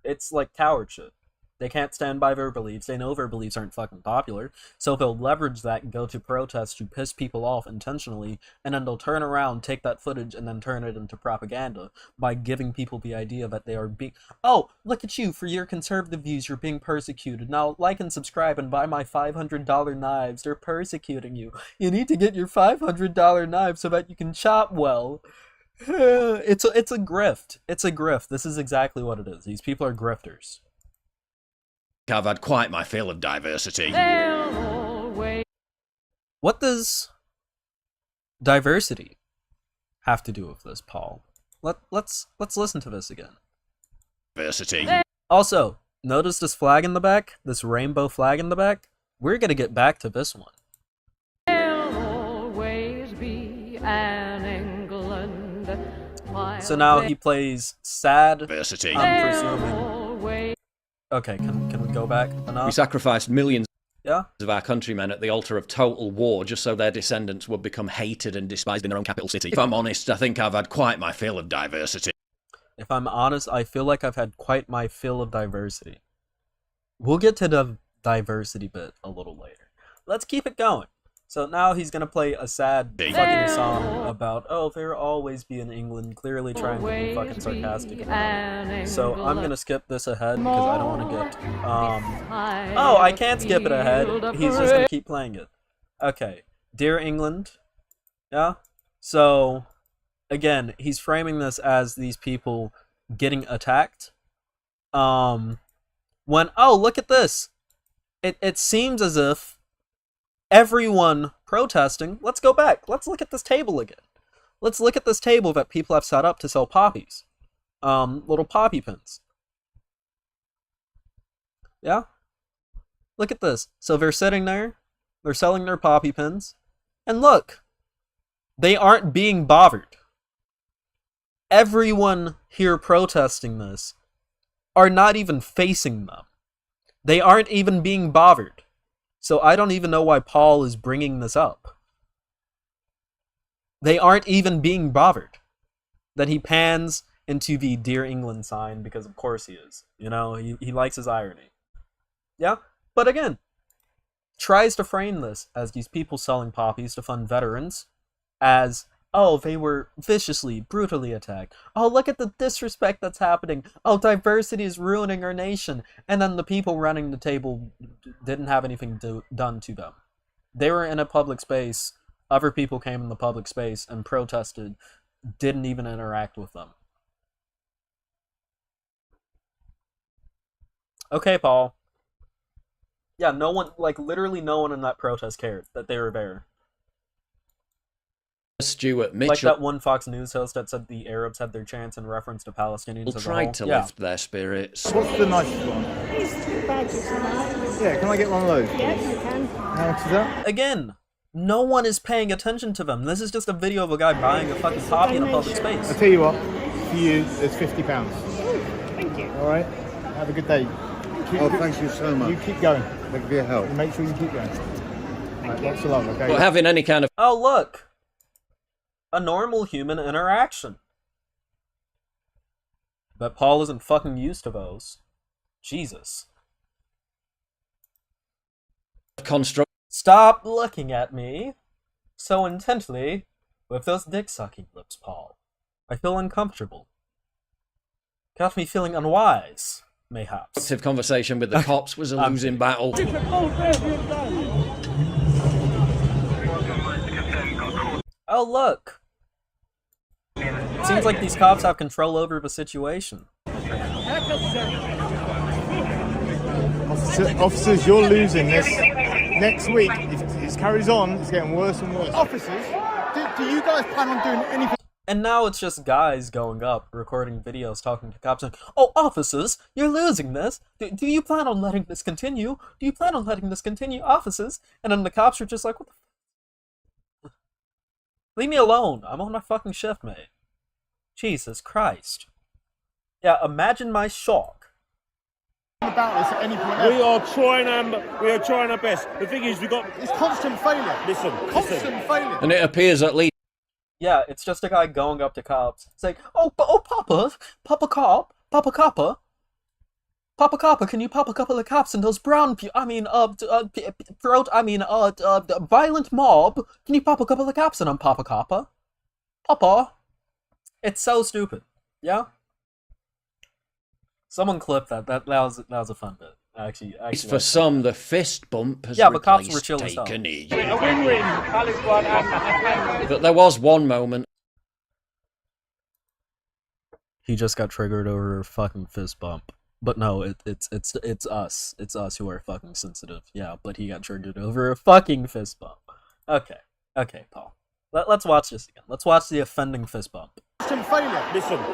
It's like coward shit. They can't stand by their beliefs. They know their beliefs aren't fucking popular. So they'll leverage that and go to protests to piss people off intentionally, and then they'll turn around, take that footage, and then turn it into propaganda by giving people the idea that they are being... Oh, look at you, for your conservative views, you're being persecuted. Now, like and subscribe and buy my $500 knives. They're persecuting you. You need to get your $500 knives so that you can chop well. It's a grift. It's a grift. This is exactly what it is. These people are grifters. I've had quite my fill of diversity. What does diversity have to do with this, Paul? Let's listen to this again. Diversity. Also, notice this flag in the back? This rainbow flag in the back? We're gonna get back to this one. So now he plays sad. Diversity. I'm presuming. Okay, can we go back enough? We sacrificed millions of our countrymen at the altar of total war just so their descendants would become hated and despised in their own capital city. If I'm honest, I think I've had quite my fill of diversity. If I'm honest, I feel like I've had quite my fill of diversity. We'll get to the diversity bit a little later. Let's keep it going. So now he's gonna play a sad fucking song about, oh, they'll always be in England, clearly trying to be fucking sarcastic about it. So I'm gonna skip this ahead because I don't want to get, oh, I can't skip it ahead. He's just gonna keep playing it. Okay, Dear England, yeah? So, again, he's framing this as these people getting attacked. Oh, look at this. It seems as if everyone protesting. Let's go back. Let's look at this table again. Let's look at this table that people have set up to sell poppies. Little poppy pins. Yeah? Look at this. So they're sitting there. They're selling their poppy pins. And look. They aren't being bothered. Everyone here protesting this are not even facing them. They aren't even being bothered. So I don't even know why Paul is bringing this up. They aren't even being bothered. Then he pans into the Dear England sign, because of course he is. You know, he likes his irony. Yeah? But again, tries to frame this as these people selling poppies to fund veterans as, oh, they were viciously, brutally attacked. Oh, look at the disrespect that's happening. Oh, diversity is ruining our nation. And then the people running the table didn't have anything done to them. They were in a public space. Other people came in the public space and protested. Didn't even interact with them. Okay, Paul. Yeah, no one, like literally no one in that protest cared that they were there. Stuart Mitchell, like that one Fox News host that said the Arabs had their chance in reference to Palestinians as a whole. Tried to lift their spirits. What's the nicest one? Yeah, can I get one of those? Yes, you can. How much is that? Again, no one is paying attention to them. This is just a video of a guy buying a fucking poppy in a public space. I'll tell you what, for you, it's £50. Thank you. Alright? Have a good day. Thank you so much. You keep going. Thank you for your help. Make sure you keep going. Right, lots of love, okay? But having any kind of... Oh, look! A normal human interaction. But Paul isn't fucking used to those. Jesus. Stop looking at me so intently with those dick-sucking lips, Paul. I feel uncomfortable. Got me feeling unwise, mayhaps. Conversation with the cops was a losing battle. Oh, look! It seems like these cops have control over the situation. Officers, you're losing this. Next week, if it carries on, it's getting worse and worse. Officers, do you guys plan on doing anything? And now it's just guys going up, recording videos, talking to cops, saying, oh, officers, you're losing this. Do you plan on letting this continue? Do you plan on letting this continue, officers? And then the cops are just like, what the f***? Leave me alone. I'm on my fucking shift, mate. Jesus Christ. Yeah, imagine my shock. About this at any point. We are trying our best. The thing is, it's constant failure. Listen. Failure. And it appears at least... Yeah, it's just a guy going up to cops, saying, Papa cop, can you pop a couple of cops in those violent mob? Can you pop a couple of cops in them, Papa? It's so stupid. Yeah? Someone clipped that. That was a fun bit. Actually for some, the fist bump has but cops were chill as hell. But there was one moment. He just got triggered over a fucking fist bump. But no, it's us. It's us who are fucking sensitive. Yeah, but he got triggered over a fucking fist bump. Okay, Paul. Let's watch this again. Let's watch the offending fist bump. Constant failure.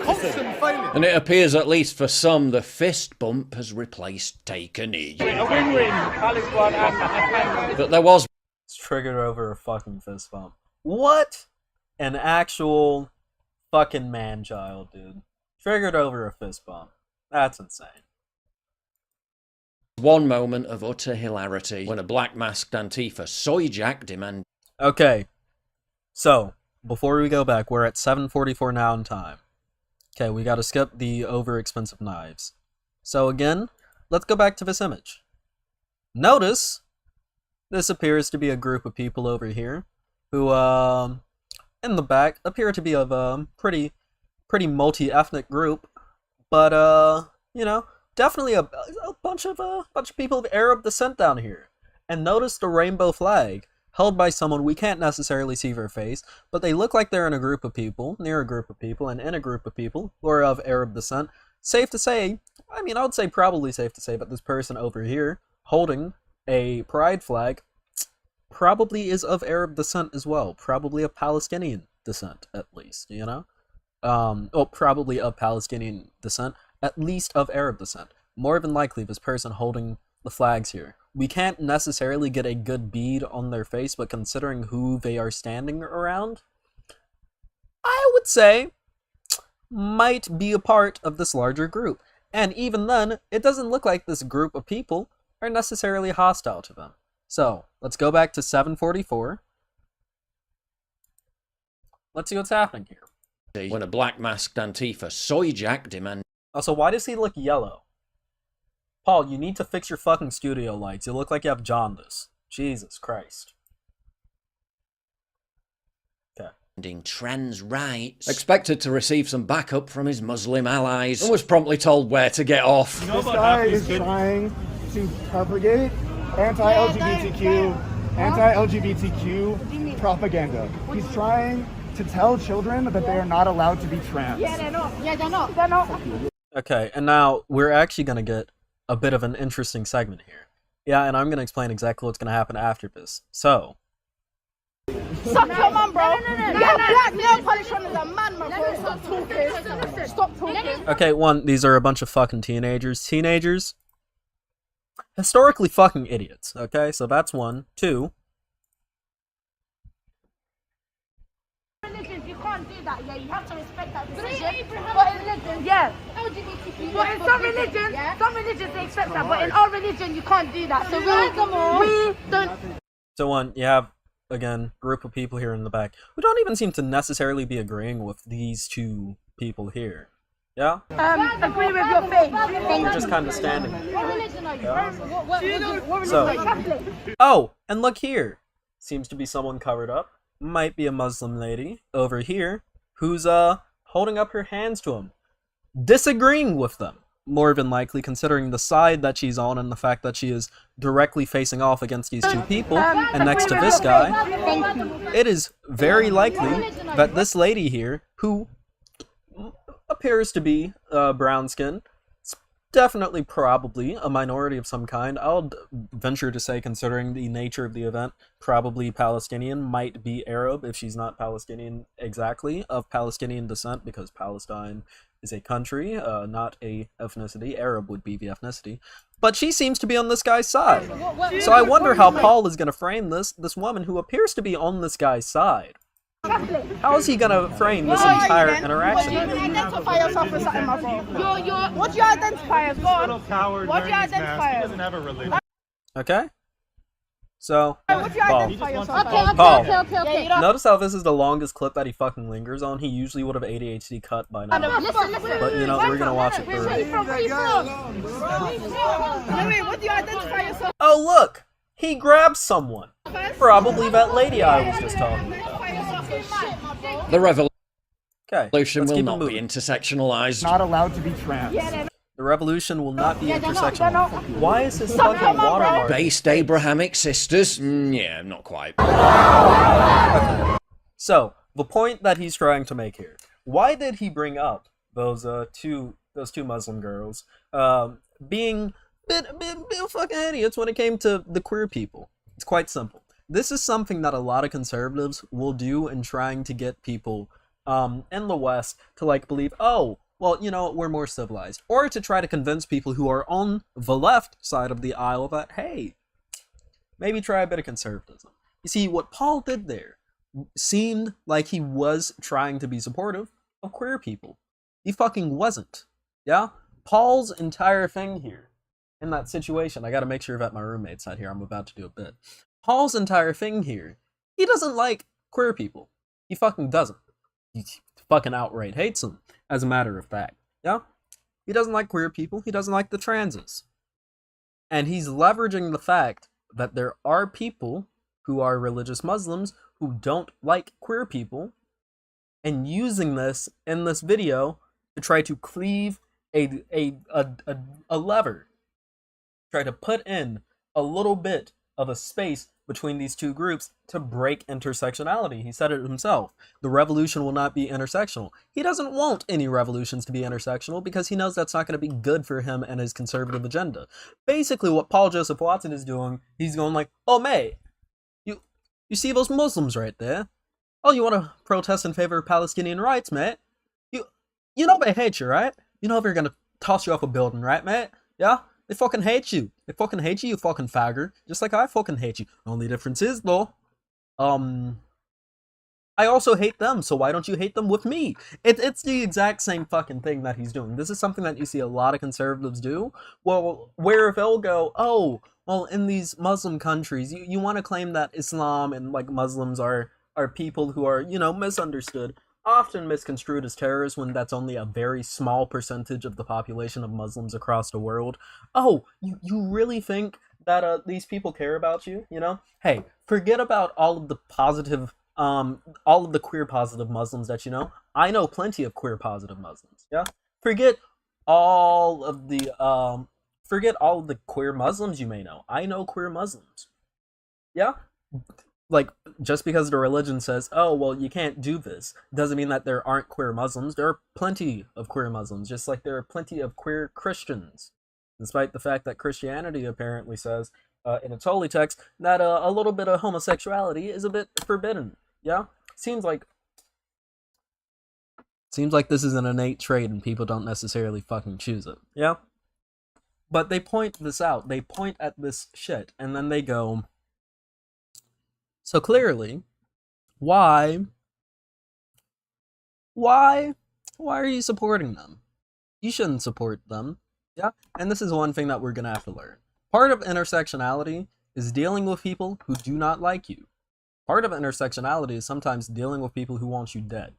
Constant failure. And it appears, at least for some, the fist bump has replaced take a knee. A win-win. Alex won and But there was... It's triggered over a fucking fist bump. What? An actual fucking man-child, dude. Triggered over a fist bump. That's insane. One moment of utter hilarity when a black-masked Antifa soy-jacked him and... Okay. So, before we go back, we're at 7:44 now in time. Okay, we gotta skip the over-expensive knives. So again, let's go back to this image. Notice, this appears to be a group of people over here, who, in the back, appear to be of a pretty multi-ethnic group, but, you know, definitely a bunch of people of Arab descent down here. And notice the rainbow flag, held by someone we can't necessarily see their face, but they look like they're in a group of people, near a group of people, and in a group of people who are of Arab descent. Safe to say, I mean, I would say probably safe to say, but this person over here, holding a pride flag, probably is of Arab descent as well. Probably of Palestinian descent, at least, you know? Well, probably of Palestinian descent, at least of Arab descent. More than likely, this person holding the flags here. We can't necessarily get a good bead on their face, but considering who they are standing around, I would say might be a part of this larger group. And even then, it doesn't look like this group of people are necessarily hostile to them. So, let's go back to 7:44. Let's see what's happening here. When a black-masked Antifa soy-jacked him and... Also, why does he look yellow? Paul, you need to fix your fucking studio lights. You look like you have jaundice. Jesus Christ. Okay. Trans rights. Expected to receive some backup from his Muslim allies, and was promptly told where to get off. This guy is trying to propagate anti-LGBTQ propaganda. He's trying to tell children that they are not allowed to be trans. Yeah, they're not. Yeah, they're not. They're not. Okay, and now we're actually going to get a bit of an interesting segment here. Yeah, and I'm going to explain exactly what's going to happen after this. So. Suck your man, bro. You're black nail polish on as a man, bro. Stop talking. Stop talking. Okay, one, these are a bunch of fucking teenagers. Teenagers, historically fucking idiots. Okay, so that's one. Two. You can't do that, yeah, you have to respect that decision. But in religion, yeah. But in some religions they accept that, but in our religion you can't do that. So we don't. So one, you have, again, group of people here in the back who don't even seem to necessarily be agreeing with these two people here. Yeah? Agree with your faith. They're just kind of standing. What religion are you? What So, religion are you? Catholic. Oh, and look here. Seems to be someone covered up. Might be a Muslim lady over here who's holding up her hands to him, disagreeing with them, more than likely, considering the side that she's on and the fact that she is directly facing off against these two people and next to this guy. It is very likely that this lady here, who appears to be brown skin, definitely probably a minority of some kind. I'll venture to say, considering the nature of the event, probably Palestinian, might be Arab if she's not Palestinian exactly, of Palestinian descent, because Palestine is a country, not a ethnicity. Arab would be the ethnicity. But she seems to be on this guy's side. So I wonder how Paul is going to frame this woman who appears to be on this guy's side. How is he gonna frame this entire interaction? You identify yourself as something, my bro. What do you identify as? Go on. What do you identify as? Okay? So, What do you identify yourself as? Paul. Okay. Notice how this is the longest clip that he fucking lingers on. He usually would have ADHD cut by now. Listen. But, you know, we're gonna watch it through. Wait, what do you identify yourself? Oh, look! He grabs someone. Probably that lady I was just talking about. The revolution Okay, will not be intersectionalized. Not allowed to be trans. the revolution will not be intersectional. Why is his fucking watermark? Based Abrahamic sisters? Yeah, not quite. Okay. So, the point that he's trying to make here. Why did he bring up those two those two Muslim girls, being bit fucking idiots when it came to the queer people. It's quite simple. This is something that a lot of conservatives will do in trying to get people in the West to like believe, oh, well, you know, we're more civilized. Or to try to convince people who are on the left side of the aisle that, hey, maybe try a bit of conservatism. You see, what Paul did there seemed like he was trying to be supportive of queer people. He fucking wasn't. Yeah? Paul's entire thing here, in that situation, I gotta make sure that my roommate's not here, I'm about to do a bit. Paul's entire thing here, he doesn't like queer people. He fucking doesn't. He fucking outright hates them, as a matter of fact. Yeah? He doesn't like queer people, he doesn't like the transes. And he's leveraging the fact that there are people who are religious Muslims who don't like queer people, and using this in this video to try to cleave a lever, try to put in a little bit of a space between these two groups to break intersectionality. He said it himself. The revolution will not be intersectional. He doesn't want any revolutions to be intersectional because he knows that's not going to be good for him and his conservative agenda. Basically, what Paul Joseph Watson is doing, he's going like, oh, mate, you see those Muslims right there? Oh, you want to protest in favor of Palestinian rights, mate? You know they hate you, right? You know they're going to toss you off a building, right, mate? Yeah? They fucking hate you. They fucking hate you, you fucking fagger. Just like I fucking hate you. The only difference is, though, I also hate them, so why don't you hate them with me? It's the exact same fucking thing that he's doing. This is something that you see a lot of conservatives do. Well, where they'll go, oh, well, in these Muslim countries, you want to claim that Islam and, like, Muslims are people who are, you know, misunderstood, often misconstrued as terrorists when that's only a very small percentage of the population of Muslims across the world. Oh, you really think that these people care about you, you know? Hey, forget about all of the positive, all of the queer positive Muslims that you know. I know plenty of queer positive Muslims, yeah? Forget all of the queer Muslims you may know. I know queer Muslims, yeah? Like, just because the religion says, oh, well, you can't do this, doesn't mean that there aren't queer Muslims. There are plenty of queer Muslims, just like there are plenty of queer Christians, despite the fact that Christianity apparently says, in its holy text, that a little bit of homosexuality is a bit forbidden, yeah? Seems like this is an innate trait and people don't necessarily fucking choose it, yeah? But they point this out, they point at this shit, and then they go, so clearly, why are you supporting them? You shouldn't support them, yeah? And this is one thing that we're gonna have to learn. Part of intersectionality is dealing with people who do not like you. Part of intersectionality is sometimes dealing with people who want you dead.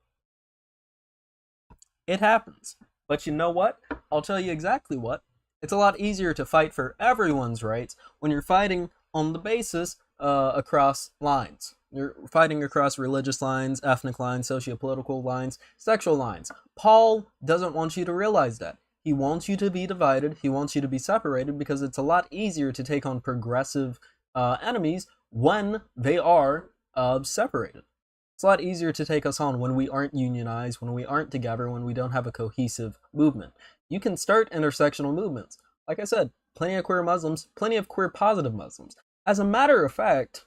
It happens. But you know what? I'll tell you exactly what. It's a lot easier to fight for everyone's rights when you're fighting on the basis across lines. You're fighting across religious lines, ethnic lines, socio-political lines, sexual lines. Paul doesn't want you to realize that. He wants you to be divided, he wants you to be separated, because it's a lot easier to take on progressive enemies when they are separated. It's a lot easier to take us on when we aren't unionized, when we aren't together, when we don't have a cohesive movement. You can start intersectional movements. Like I said, plenty of queer Muslims, plenty of queer positive Muslims. As a matter of fact,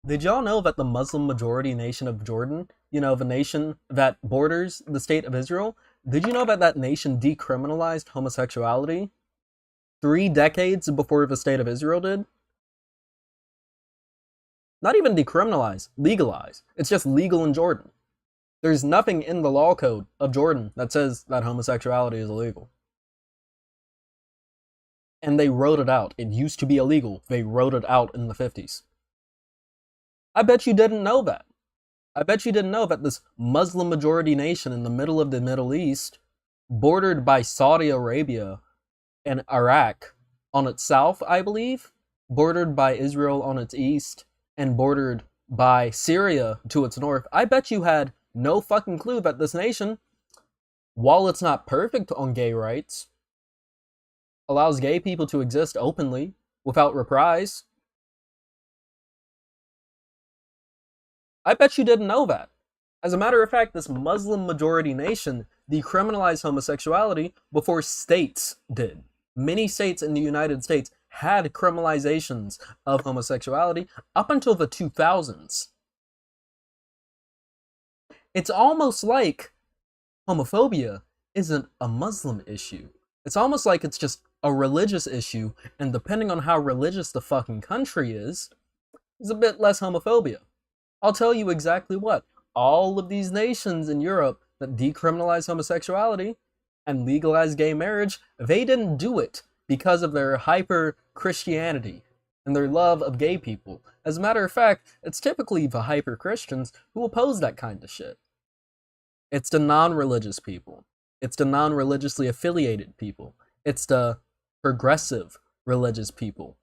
did y'all know that the Muslim majority nation of Jordan, you know, the nation that borders the state of Israel, did you know that that nation decriminalized homosexuality 3 decades before the state of Israel did? Not even decriminalize, legalize. It's just legal in Jordan. There's nothing in the law code of Jordan that says that homosexuality is illegal. And they wrote it out. It used to be illegal. They wrote it out in the 50s. I bet you didn't know that. I bet you didn't know that this Muslim majority nation in the middle of the Middle East, bordered by Saudi Arabia and Iraq on its south, I believe, bordered by Israel on its east, and bordered by Syria to its north, I bet you had no fucking clue that this nation, while it's not perfect on gay rights, allows gay people to exist openly without reprise. I bet you didn't know that. As a matter of fact, this Muslim majority nation decriminalized homosexuality before states did. Many states in the United States had criminalizations of homosexuality up until the 2000s. It's almost like homophobia isn't a Muslim issue. It's almost like it's just a religious issue, and depending on how religious the fucking country is a bit less homophobia. I'll tell you exactly what. All of these nations in Europe that decriminalize homosexuality and legalize gay marriage, they didn't do it because of their hyper-Christianity and their love of gay people. As a matter of fact, it's typically the hyper-Christians who oppose that kind of shit. It's the non-religious people. It's the non-religiously affiliated people. It's the progressive religious people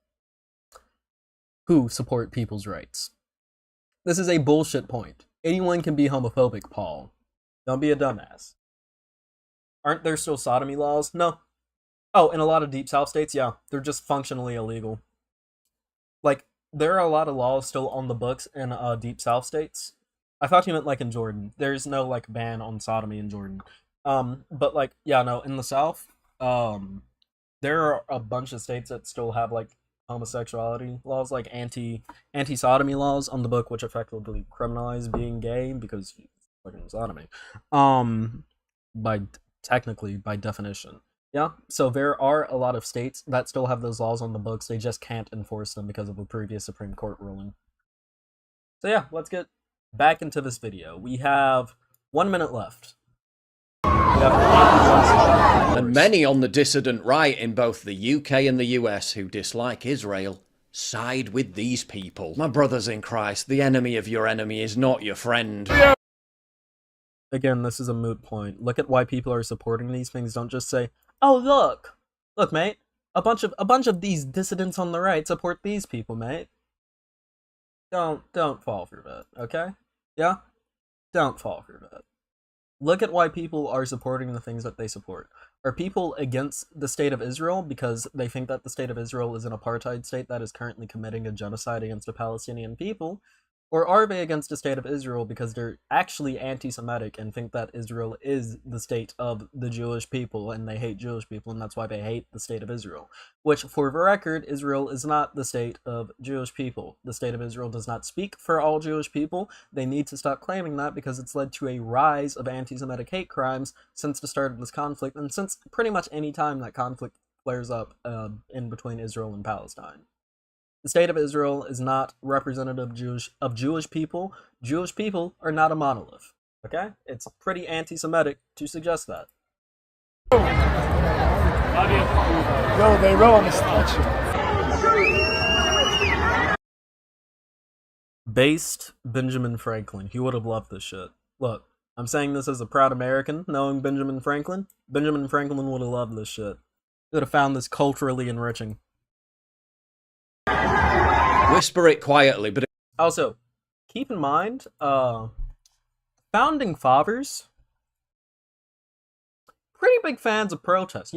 who support people's rights. This is a bullshit point. Anyone can be homophobic, Paul. Don't be a dumbass. Aren't there still sodomy laws? No. Oh, in a lot of Deep South states, yeah. They're just functionally illegal. Like, there are a lot of laws still on the books in Deep South states. I thought you meant like in Jordan. There's no like ban on sodomy in Jordan. But like, yeah, no, in the South, there are a bunch of states that still have like homosexuality laws, like anti-sodomy laws on the book, which effectively criminalize being gay because it's fucking sodomy. By definition. Yeah, so there are a lot of states that still have those laws on the books. They just can't enforce them because of a previous Supreme Court ruling. So yeah, let's get back into this video. We have 1 minute left. And many on the dissident right in both the UK and the US who dislike Israel side with these people. My brothers in Christ, the enemy of your enemy is not your friend. Again, this is a moot point. Look at why people are supporting these things. Don't just say, "Oh, look, mate, a bunch of these dissidents on the right support these people, mate." Don't fall for that, okay? Yeah? Don't fall for that. Look at why people are supporting the things that they support. Are people against the state of Israel because they think that the state of Israel is an apartheid state that is currently committing a genocide against the Palestinian people? Or are they against the state of Israel because they're actually anti-Semitic and think that Israel is the state of the Jewish people and they hate Jewish people and that's why they hate the state of Israel? Which, for the record, Israel is not the state of Jewish people. The state of Israel does not speak for all Jewish people. They need to stop claiming that because it's led to a rise of anti-Semitic hate crimes since the start of this conflict and since pretty much any time that conflict flares up in between Israel and Palestine. The state of Israel is not representative of Jewish people. Jewish people are not a monolith. Okay? It's pretty anti-Semitic to suggest that. No, they roll on the statue. Based Benjamin Franklin. He would have loved this shit. Look, I'm saying this as a proud American, knowing Benjamin Franklin. Benjamin Franklin would have loved this shit. He would have found this culturally enriching. Whisper it quietly, but... Also, keep in mind, founding fathers, pretty big fans of protest.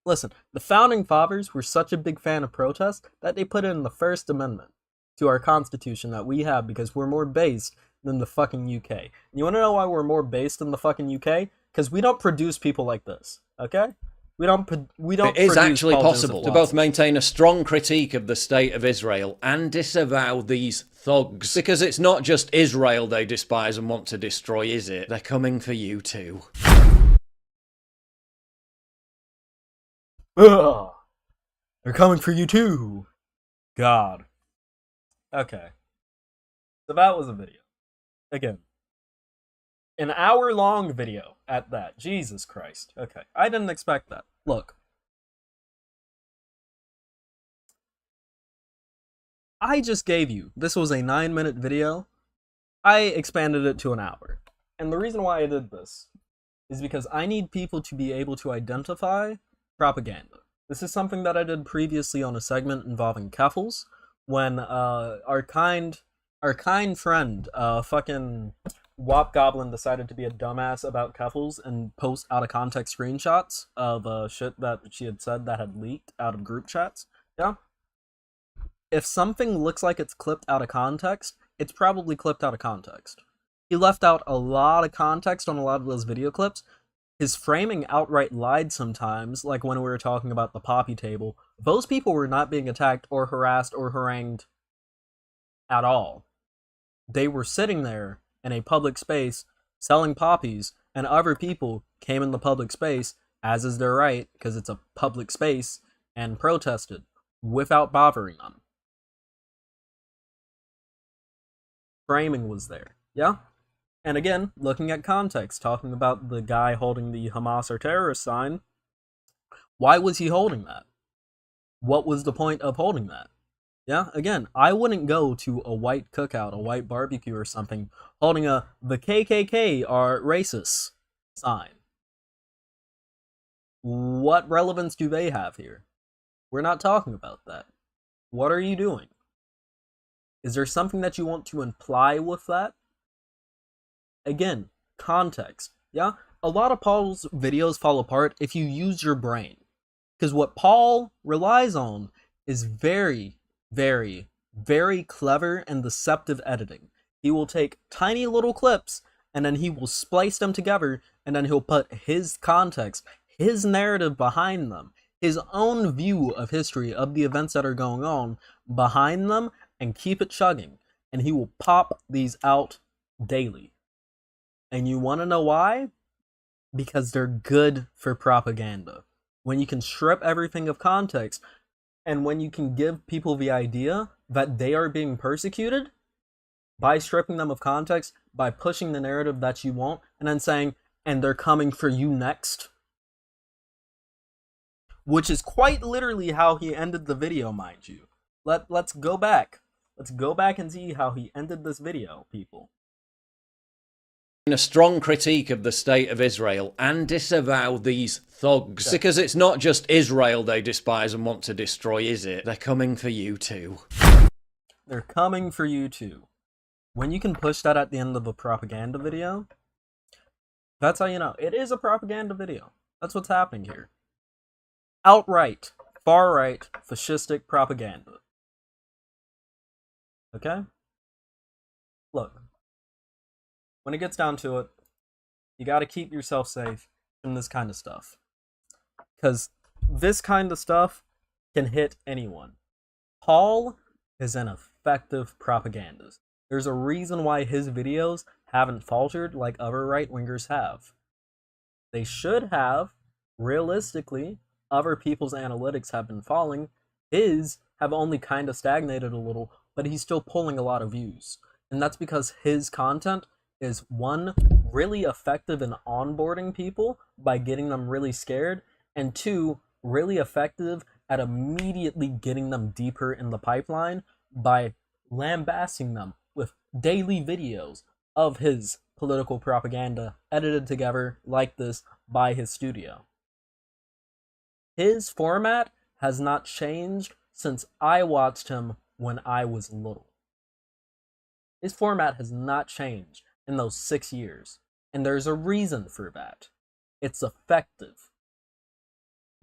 Listen, the founding fathers were such a big fan of protest that they put in the First Amendment to our Constitution that we have because we're more based than the fucking UK. And you want to know why we're more based than the fucking UK? Because we don't produce people like this, okay? We don't. It is actually possible to both maintain a strong critique of the state of Israel and disavow these thugs. Because it's not just Israel they despise and want to destroy, is it? They're coming for you too. Ugh. They're coming for you too. God. Okay. So that was a video. Again. An hour-long video at that. Jesus Christ. Okay. I didn't expect that. Look. I just gave you, this was a 9-minute video. I expanded it to an hour. And the reason why I did this is because I need people to be able to identify propaganda. This is something that I did previously on a segment involving Keffels, when our kind friend, fucking Wop Goblin, decided to be a dumbass about Keffels and post out of context screenshots of shit that she had said that had leaked out of group chats. Yeah? If something looks like it's clipped out of context, it's probably clipped out of context. He left out a lot of context on a lot of those video clips. His framing outright lied sometimes, like when we were talking about the poppy table. Those people were not being attacked or harassed or harangued at all. They were sitting there in a public space selling poppies, and other people came in the public space, as is their right, because it's a public space, and protested without bothering them. Framing was there, yeah? And again, looking at context, talking about the guy holding the Hamas or terrorist sign, why was he holding that? What was the point of holding that? Yeah, again, I wouldn't go to a white cookout, a white barbecue or something, holding the KKK are racist sign. What relevance do they have here? We're not talking about that. What are you doing? Is there something that you want to imply with that? Again, context. Yeah? A lot of Paul's videos fall apart if you use your brain. Because what Paul relies on is very, very, very clever and deceptive editing. He will take tiny little clips and then he will splice them together and then he'll put his context, his narrative behind them, his own view of history, of the events that are going on behind them, and keep it chugging. And he will pop these out daily. And you want to know why? Because they're good for propaganda. When you can strip everything of context, and when you can give people the idea that they are being persecuted, by stripping them of context, by pushing the narrative that you want, and then saying, and they're coming for you next. Which is quite literally how he ended the video, mind you. Let's go back. Let's go back and see how he ended this video, people. A strong critique of the state of Israel and disavow these thugs. Okay. Because it's not just Israel they despise and want to destroy, is it? They're coming for you too. They're coming for you too. When you can push that at the end of a propaganda video, that's how you know. It is a propaganda video. That's what's happening here. Outright, far-right, fascistic propaganda. Okay? Look. When it gets down to it, you gotta keep yourself safe from this kind of stuff. Because this kind of stuff can hit anyone. Paul is an effective propagandist. There's a reason why his videos haven't faltered like other right-wingers have. They should have. Realistically, other people's analytics have been falling. His have only kind of stagnated a little, but he's still pulling a lot of views. And that's because his content is, one, really effective in onboarding people by getting them really scared, and two, really effective at immediately getting them deeper in the pipeline by lambasting them with daily videos of his political propaganda edited together like this by his studio. His format has not changed since I watched him when I was little. His format has not changed in those 6 years, and there's a reason for that. It's effective.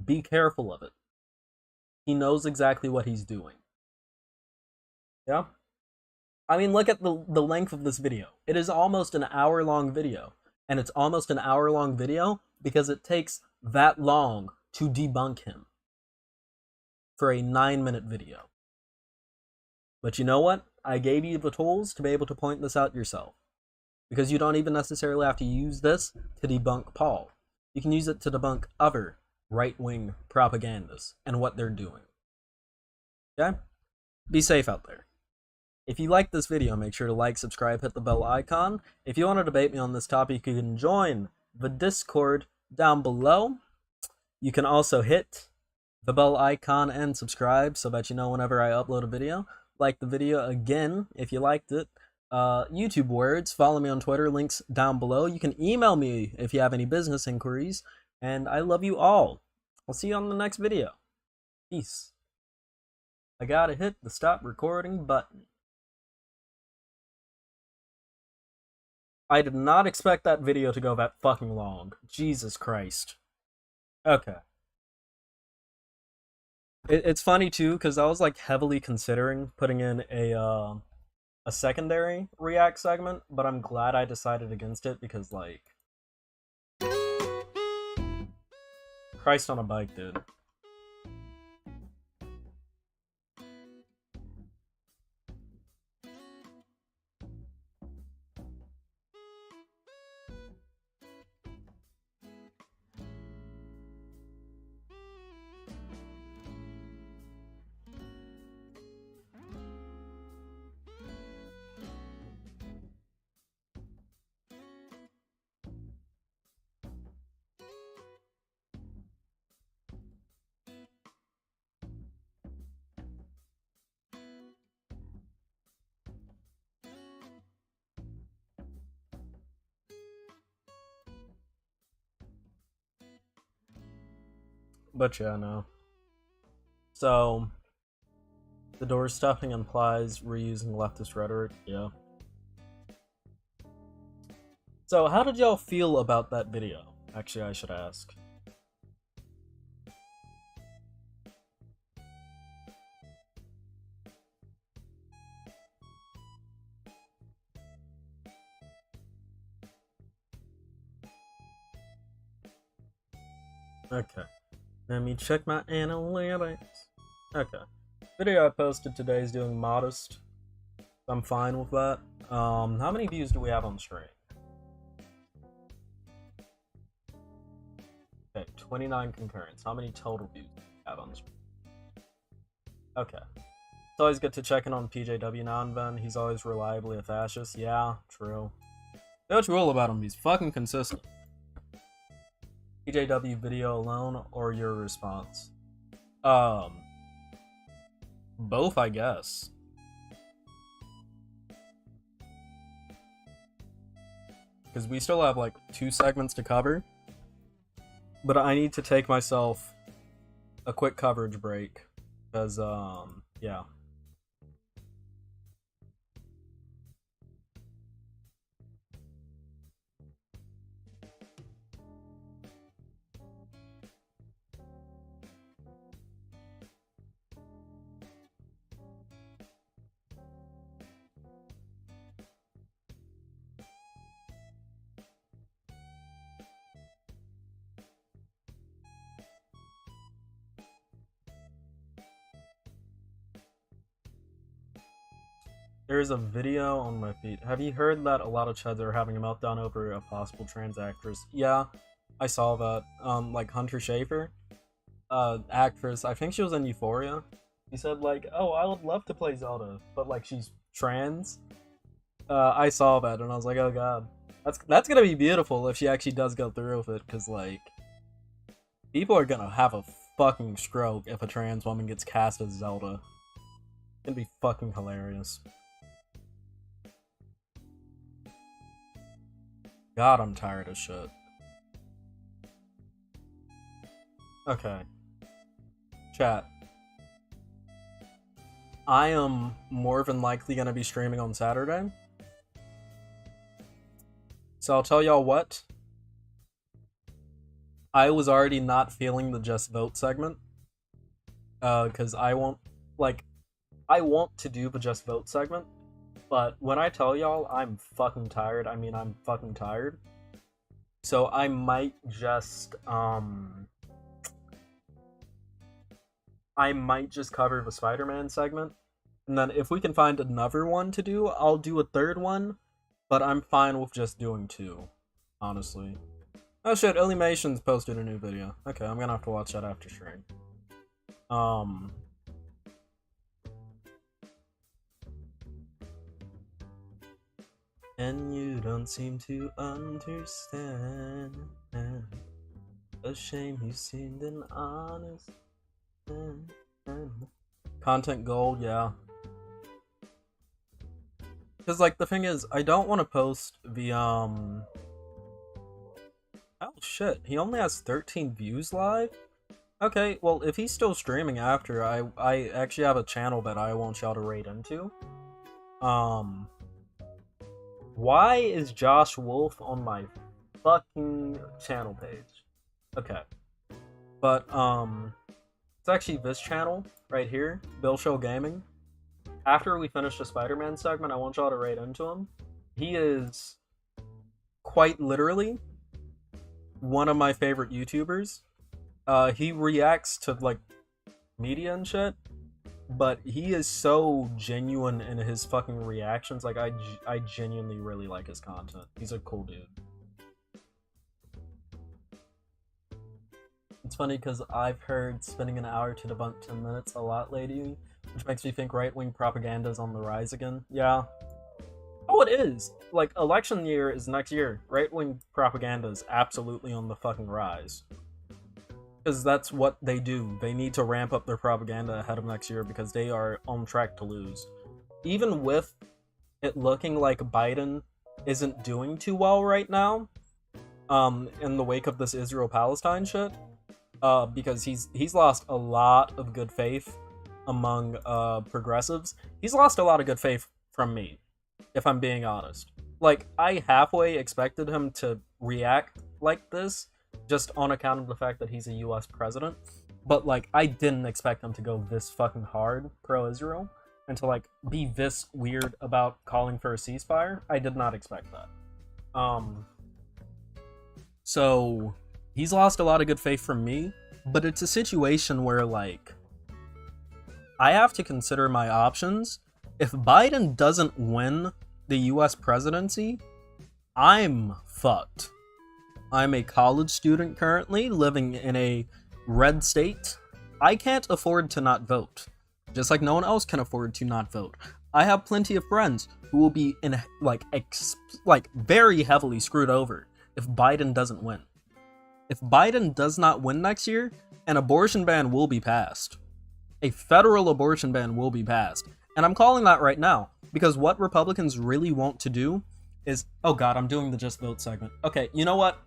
Be careful of it. He knows exactly what he's doing. Yeah? I mean, look at the length of this video. It is almost an hour-long video, and it's almost an hour-long video because it takes that long to debunk him for a 9-minute video. But you know what? I gave you the tools to be able to point this out yourself. Because you don't even necessarily have to use this to debunk Paul. You can use it to debunk other right-wing propagandists and what they're doing. Okay? Be safe out there. If you liked this video, make sure to like, subscribe, hit the bell icon. If you want to debate me on this topic, you can join the Discord down below. You can also hit the bell icon and subscribe so that you know whenever I upload a video. Like the video again if you liked it. YouTube words, follow me on Twitter, links down below. You can email me if you have any business inquiries, and I love you all. I'll see you on the next video. Peace. I gotta hit the stop recording button. I did not expect that video to go that fucking long. Jesus Christ. Okay. It's funny too, because I was like heavily considering putting in a a secondary React segment, but I'm glad I decided against it because, like, Christ on a bike, dude. But yeah, no. So, the door stuffing implies reusing leftist rhetoric, yeah. So, how did y'all feel about that video? Actually, I should ask. Okay. Let me check my analytics. Okay. Video I posted today is doing modest. I'm fine with that. How many views do we have on stream? Okay, 29 concurrents. How many total views do we have on stream? Okay. It's always good to check in on PJW now and then. He's always reliably a fascist. Yeah, true. What's rule about him? He's fucking consistent. PJW video alone or your response? Both, I guess. Because we still have like 2 segments to cover. But I need to take myself a quick coverage break. Because, yeah. There is a video on my feed. Have you heard that a lot of Cheds are having a meltdown over a possible trans actress? Yeah, I saw that. Like Hunter Schafer, actress. I think she was in Euphoria. He said like, "Oh, I would love to play Zelda, but like she's trans." I saw that and I was like, "Oh god, that's gonna be beautiful if she actually does go through with it." Cause like, people are gonna have a fucking stroke if a trans woman gets cast as Zelda. It's gonna be fucking hilarious. God, I'm tired of shit. Okay. Chat. I am more than likely gonna be streaming on Saturday. So I'll tell y'all what. I was already not feeling the Just Vote segment. Cause I want to do the Just Vote segment. But when I tell y'all I'm fucking tired, I mean I'm fucking tired. So I might just cover the SpiderMan segment. And then if we can find another one to do, I'll do a third one. But I'm fine with just doing 2, honestly. Oh shit, Illuminations posted a new video. Okay, I'm gonna have to watch that after stream. And you don't seem to understand. A shame you seemed an honest man. Content gold, yeah. Because, like, the thing is, I don't want to post the, Oh, shit. He only has 13 views live? Okay, well, if he's still streaming after, I actually have a channel that I want y'all to raid into. Why is Josh Wolf on my fucking channel page? Okay. But, it's actually this channel right here, Bill Show Gaming. after we finish the SpiderMan segment, I want y'all to rate into him. He is quite literally one of my favorite YouTubers. He reacts to, like, media and shit, but he is so genuine in his fucking reactions. Like, I genuinely really like his content. He's a cool dude. It's funny because I've heard spending an hour to debunk 10 minutes a lot lately, which makes me think right-wing propaganda is on the rise again. Yeah. Oh, it is! Like, election year is next year. Right-wing propaganda is absolutely on the fucking rise. Because that's what they do. They need to ramp up their propaganda ahead of next year because they are on track to lose. Even with it looking like Biden isn't doing too well right now, in the wake of this Israel-Palestine shit, because he's lost a lot of good faith among progressives. He's lost a lot of good faith from me, if I'm being honest. Like, I halfway expected him to react like this, just on account of the fact that he's a US president. But, like, I didn't expect him to go this fucking hard pro-Israel, and to, like, be this weird about calling for a ceasefire. I did not expect that. So, he's lost a lot of good faith from me, but it's a situation where, like, I have to consider my options. If Biden doesn't win the US presidency, I'm fucked. I'm a college student currently, living in a red state. I can't afford to not vote, just like no one else can afford to not vote. I have plenty of friends who will be in, like, very heavily screwed over if Biden doesn't win. If Biden does not win next year, an abortion ban will be passed. A federal abortion ban will be passed. And I'm calling that right now, because what Republicans really want to do is... Oh god, I'm doing the Just Vote segment. Okay, you know what?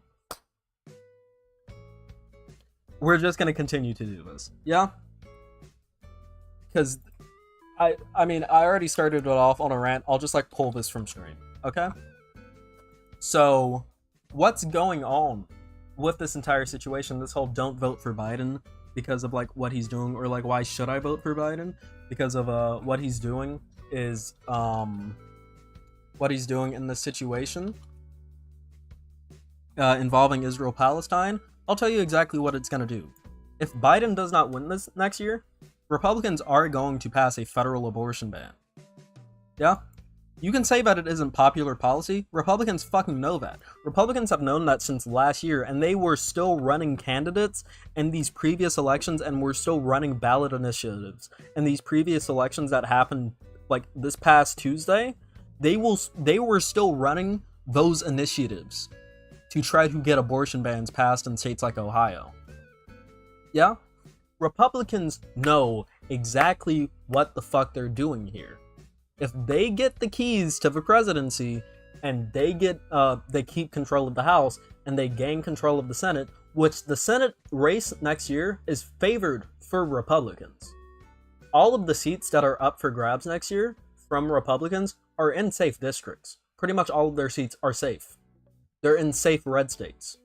We're just gonna continue to do this. Yeah? Because, I mean, I already started it off on a rant. I'll just, like, pull this from stream. Okay? So, what's going on with this entire situation, this whole don't vote for Biden because of, like, what he's doing, or, like, why should I vote for Biden? Because of what he's doing is what he's doing in this situation involving Israel-Palestine. I'll tell you exactly what it's gonna do. If Biden does not win this next year, Republicans are going to pass a federal abortion ban. Yeah? You can say that it isn't popular policy. Republicans fucking know that. Republicans have known that since last year, and they were still running candidates in these previous elections, and were still running ballot initiatives in these previous elections that happened, like, this past Tuesday. They were still running those initiatives to try to get abortion bans passed in states like Ohio. Yeah? Republicans know exactly what the fuck they're doing here. If they get the keys to the presidency, and they keep control of the House, and they gain control of the Senate, which the Senate race next year is favored for Republicans. All of the seats that are up for grabs next year from Republicans are in safe districts. Pretty much all of their seats are safe. They're in safe red states.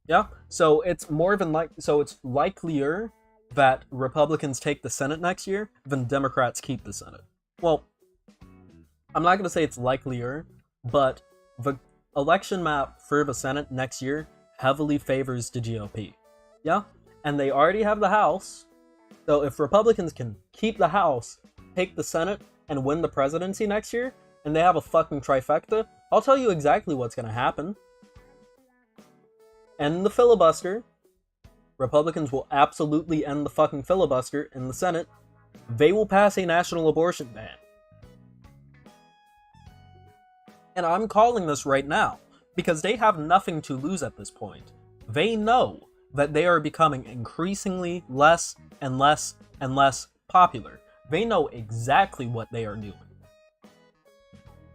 Yeah? So it's it's likelier that Republicans take the Senate next year than Democrats keep the Senate. Well, I'm not going to say it's likelier, but the election map for the Senate next year heavily favors the GOP. Yeah? And they already have the House. So if Republicans can keep the House, take the Senate, and win the presidency next year, and they have a fucking trifecta, I'll tell you exactly what's going to happen. End the filibuster. Republicans will absolutely end the fucking filibuster in the Senate. They will pass a national abortion ban. And I'm calling this right now, because they have nothing to lose at this point. They know that they are becoming increasingly less and less and less popular. They know exactly what they are doing.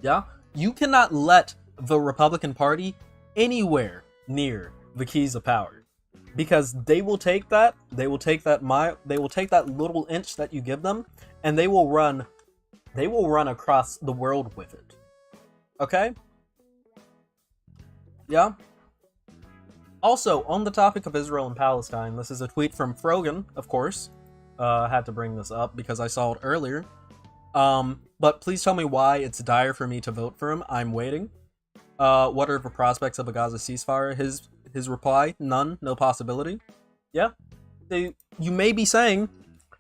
Yeah? You cannot let the Republican Party anywhere near the keys of power. Because they will take that little inch that you give them, and they will run across the world with it. Okay? Yeah? Also, on the topic of Israel and Palestine, this is a tweet from Frogan, of course. I had to bring this up because I saw it earlier. But please tell me why it's dire for me to vote for him. I'm waiting. What are the prospects of a Gaza ceasefire? His reply, none, no possibility. Yeah. You may be saying,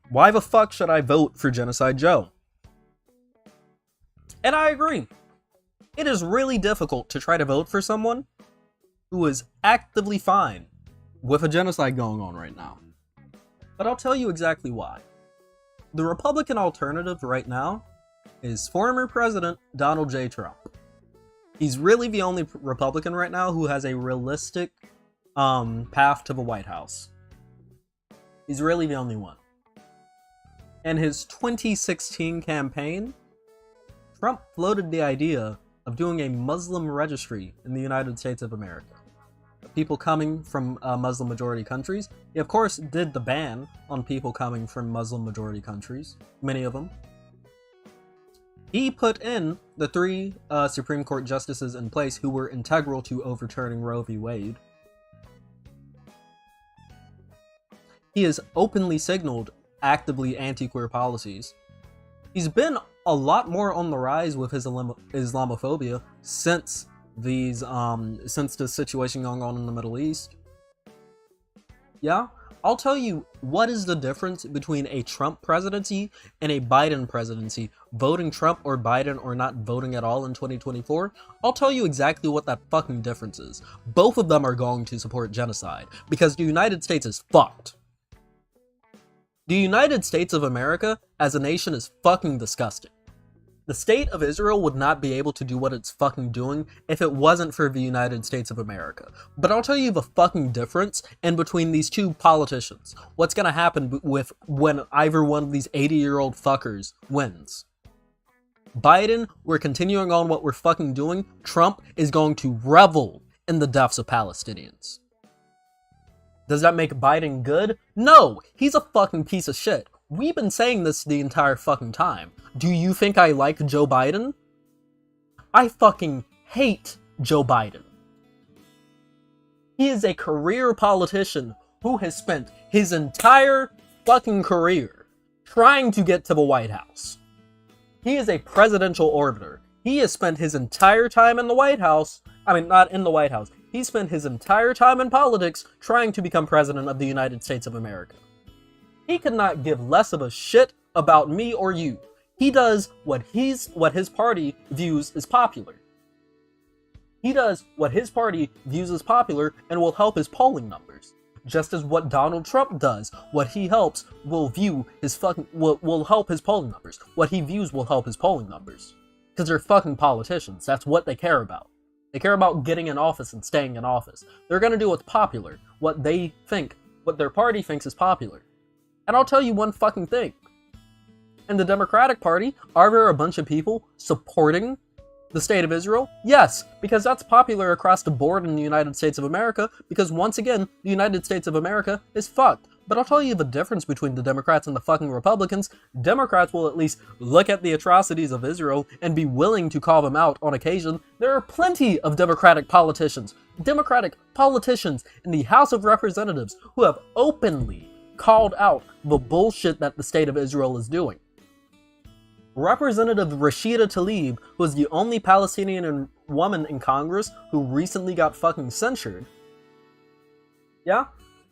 why the fuck should I vote for Genocide Joe? And I agree. It is really difficult to try to vote for someone who is actively fine with a genocide going on right now. But I'll tell you exactly why. The Republican alternative right now is former President Donald J. Trump. He's really the only Republican right now who has a realistic path to the White House. He's really the only one. In his 2016 campaign, Trump floated the idea of doing a Muslim registry in the United States of America. People coming from Muslim-majority countries. He, of course, did the ban on people coming from Muslim-majority countries, many of them. He put in the 3 Supreme Court justices in place who were integral to overturning Roe v. Wade. He has openly signaled actively anti-queer policies. He's been a lot more on the rise with his Islamophobia since the situation going on in the Middle East. Yeah, I'll tell you what is the difference between a Trump presidency and a Biden presidency. Voting Trump or Biden or not voting at all in 2024, I'll tell you exactly what that fucking difference is. Both of them are going to support genocide because the United States is fucked. The United States of America as a nation is fucking disgusting. The state of Israel would not be able to do what it's fucking doing if it wasn't for the United States of America. But I'll tell you the fucking difference in between these two politicians. What's gonna happen with when either one of these 80-year-old fuckers wins. Biden, we're continuing on what we're fucking doing. Trump is going to revel in the deaths of Palestinians. Does that make Biden good? No! He's a fucking piece of shit. We've been saying this the entire fucking time. Do you think I like Joe Biden? I fucking hate Joe Biden. He is a career politician who has spent his entire fucking career trying to get to the White House. He is a presidential orbiter. He has spent his entire time in the White House. I mean, not in the White House. He spent his entire time in politics trying to become president of the United States of America. He could not give less of a shit about me or you. He does what his party views as popular. He does what his party views as popular and will help his polling numbers. Just as what Donald Trump does, what he helps will help his polling numbers. What he views will help his polling numbers. Because they're fucking politicians. That's what they care about. They care about getting in office and staying in office. They're gonna do what's popular, what they think, what their party thinks is popular. And I'll tell you one fucking thing. In the Democratic Party, are there a bunch of people supporting the state of Israel? Yes, because that's popular across the board in the United States of America, because once again, the United States of America is fucked. But I'll tell you the difference between the Democrats and the fucking Republicans. Democrats will at least look at the atrocities of Israel and be willing to call them out on occasion. There are plenty of Democratic politicians in the House of Representatives who have openly called out the bullshit that the state of Israel is doing. Representative Rashida Tlaib, who is the only Palestinian woman in Congress who recently got fucking censured,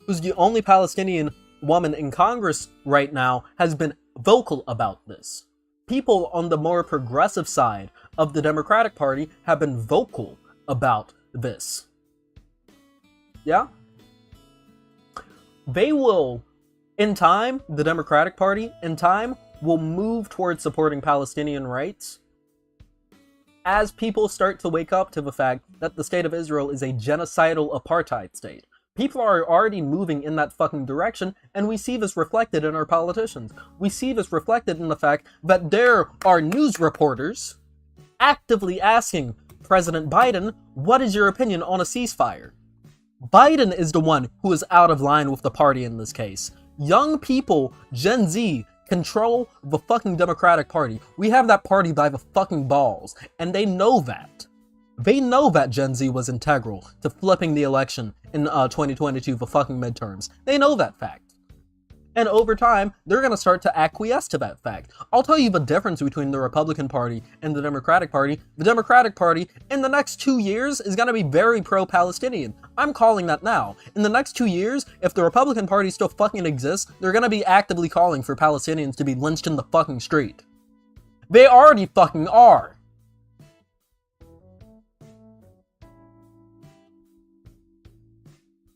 who's the only Palestinian woman in Congress right now, has been vocal about this. People on the more progressive side of the Democratic Party have been vocal about this. They will, in time, the Democratic Party, in time, will move towards supporting Palestinian rights as people start to wake up to the fact that the state of Israel is a genocidal apartheid state. People are already moving in that fucking direction, and we see this reflected in our politicians. We see this reflected in the fact that there are news reporters actively asking President Biden, what is your opinion on a ceasefire? Biden is the one who is out of line with the party in this case. Young people, Gen Z, control the fucking Democratic Party. We have that party by the fucking balls, and they know that. They know that Gen Z was integral to flipping the election in 2022, the fucking midterms. They know that fact. And over time, they're going to start to acquiesce to that fact. I'll tell you the difference between the Republican Party and the Democratic Party. The Democratic Party, in the next 2 years, is going to be very pro-Palestinian. I'm calling that now. In the next 2 years, if the Republican Party still fucking exists, they're going to be actively calling for Palestinians to be lynched in the fucking street. They already fucking are.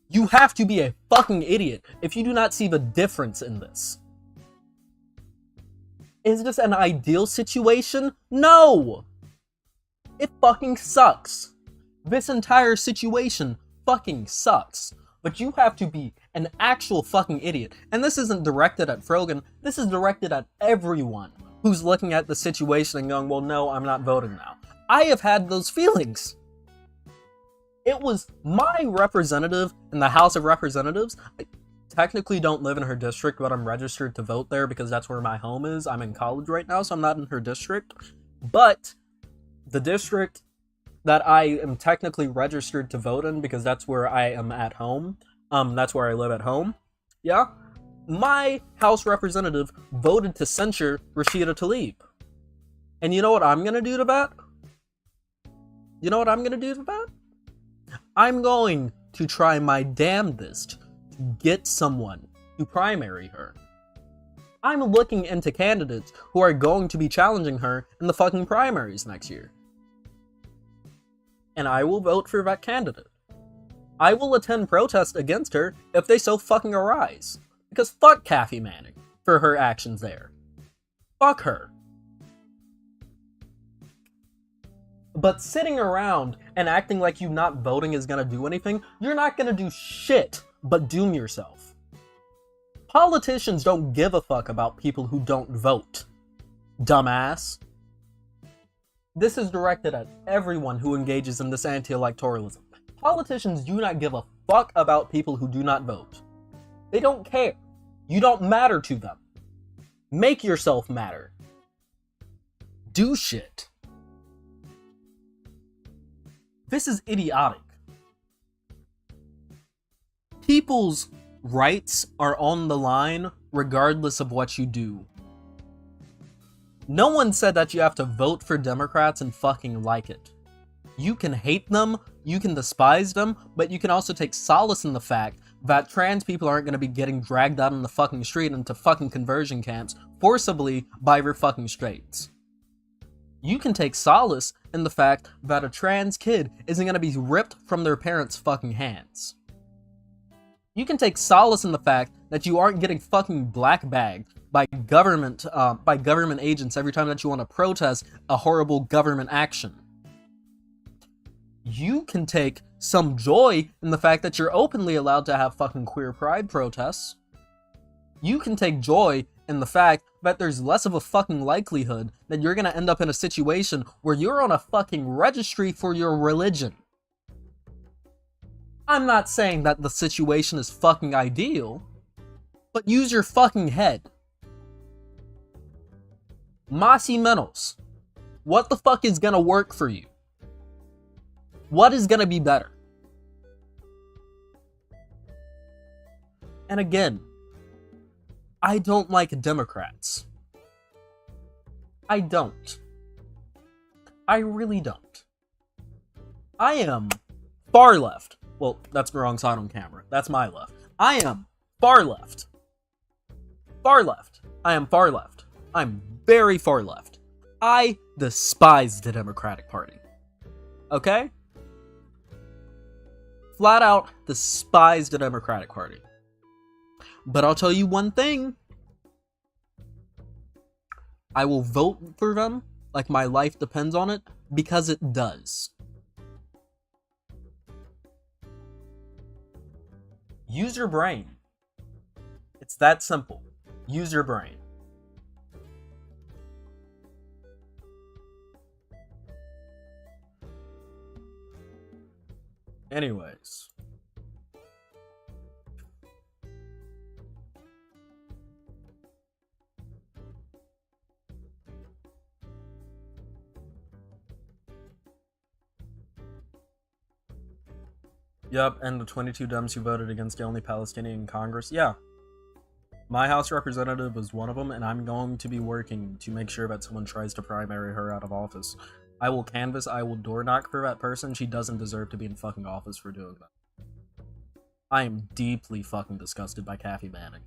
You have to be a fucking idiot if you do not see the difference in this. Is this an ideal situation? No! It fucking sucks. This entire situation fucking sucks. But you have to be an actual fucking idiot. And this isn't directed at Frogan, this is directed at everyone who's looking at the situation and going, well, no, I'm not voting now. I have had those feelings. It was my representative in the House of Representatives. I technically don't live in her district, but I'm registered to vote there because that's where my home is. I'm in college right now, so I'm not in her district. But the district that I am technically registered to vote in, because that's where I am at home, that's where I live at home, yeah? My House representative voted to censure Rashida Tlaib. And you know what I'm gonna do to that? You know what I'm gonna do to that? I'm going to try my damnedest to get someone to primary her. I'm looking into candidates who are going to be challenging her in the fucking primaries next year. And I will vote for that candidate. I will attend protests against her if they so fucking arise. Because fuck Kathy Manning for her actions there. Fuck her. But sitting around and acting like you not voting is gonna do anything, you're not gonna do shit but doom yourself. Politicians don't give a fuck about people who don't vote. Dumbass. This is directed at everyone who engages in this anti-electoralism. Politicians do not give a fuck about people who do not vote. They don't care. You don't matter to them. Make yourself matter. Do shit. This is idiotic. People's rights are on the line regardless of what you do. No one said that you have to vote for Democrats and fucking like it. You can hate them, you can despise them, but you can also take solace in the fact that trans people aren't going to be getting dragged out on the fucking street into fucking conversion camps forcibly by their fucking straights. You can take solace in the fact that a trans kid isn't going to be ripped from their parents' fucking hands. You can take solace in the fact that you aren't getting fucking black-bagged by government agents every time that you want to protest a horrible government action. You can take some joy in the fact that you're openly allowed to have fucking queer pride protests. You can take joy in the fact that there's less of a fucking likelihood that you're gonna end up in a situation where you're on a fucking registry for your religion. I'm not saying that the situation is fucking ideal, but use your fucking head. Masi Menos, what the fuck is gonna work for you? What is gonna be better? And again, I don't like Democrats. I don't. I really don't. I am far left. Well, that's the wrong side on camera. That's my left. I am far left. Far left. I am far left. I'm very far left. I despise the Democratic Party. Okay? Flat out despise the Democratic Party. But I'll tell you one thing. I will vote for them like my life depends on it, because it does. Use your brain. It's that simple. Use your brain. Anyways. Yep, and the 22 Dems who voted against the only Palestinian in Congress. Yeah. My House representative is one of them, and I'm going to be working to make sure that someone tries to primary her out of office. I will canvass, I will door knock for that person. She doesn't deserve to be in fucking office for doing that. I am deeply fucking disgusted by Kathy Manning.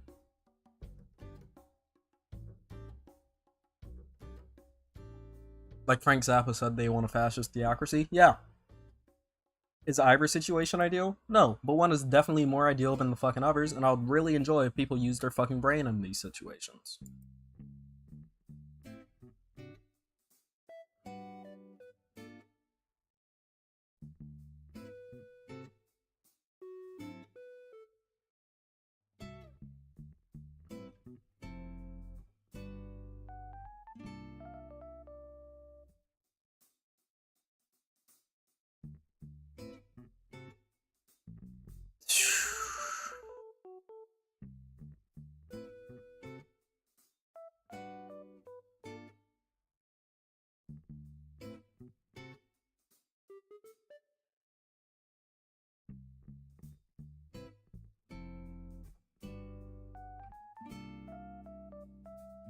Like Frank Zappa said, they want a fascist theocracy? Yeah. Is Ivor's situation ideal? No, but one is definitely more ideal than the fucking others, and I'll really enjoy if people use their fucking brain in these situations.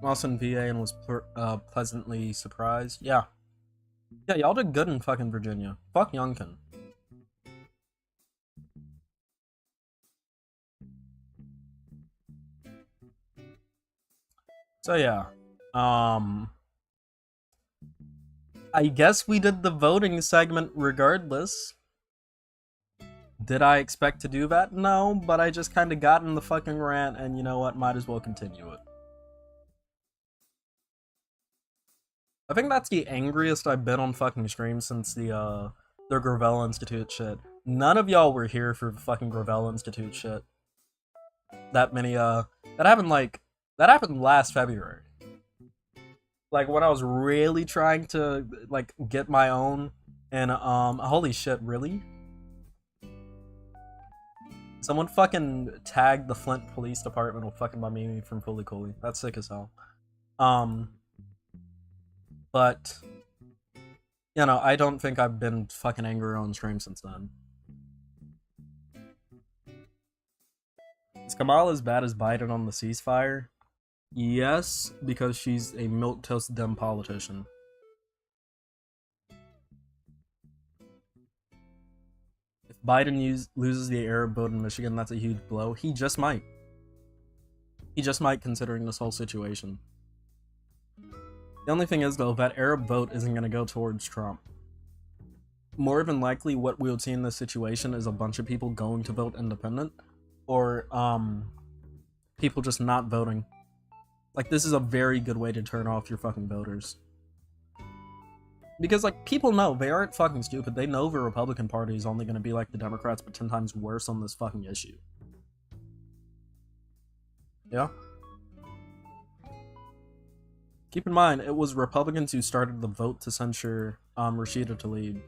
Also in VA and was pleasantly surprised. Yeah. Yeah, y'all did good in fucking Virginia. Fuck Youngkin. So yeah. I guess we did the voting segment regardless. Did I expect to do that? No, but I just kind of got in the fucking rant, and you know what? Might as well continue it. I think that's the angriest I've been on fucking stream since the Gravel Institute shit. None of y'all were here for the fucking Gravel Institute shit. That happened last February. Like, when I was really trying to, like, get my own, and, holy shit, really? Someone fucking tagged the Flint Police Department with fucking Mamimi from Fully Cooley. That's sick as hell. But, you know, I don't think I've been fucking angry on stream since then. Is Kamala as bad as Biden on the ceasefire? Yes, because she's a milquetoast dumb politician. If Biden loses the Arab vote in Michigan, that's a huge blow. He just might. He just might, considering this whole situation. The only thing is, though, that Arab vote isn't going to go towards Trump. More than likely, what we would see in this situation is a bunch of people going to vote independent, or, people just not voting. Like, this is a very good way to turn off your fucking voters. Because, like, people know, they aren't fucking stupid. They know the Republican Party is only going to be like the Democrats, but 10 times worse on this fucking issue. Yeah? Keep in mind, it was Republicans who started the vote to censure Rashida Tlaib.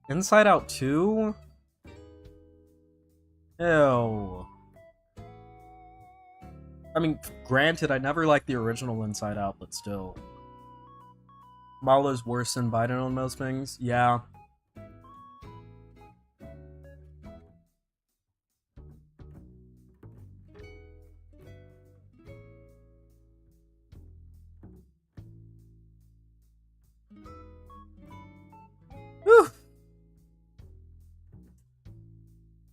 Inside Out 2? Ew. I mean, granted, I never liked the original Inside Out, but still. Kamala's worse than Biden on most things? Yeah. Whew.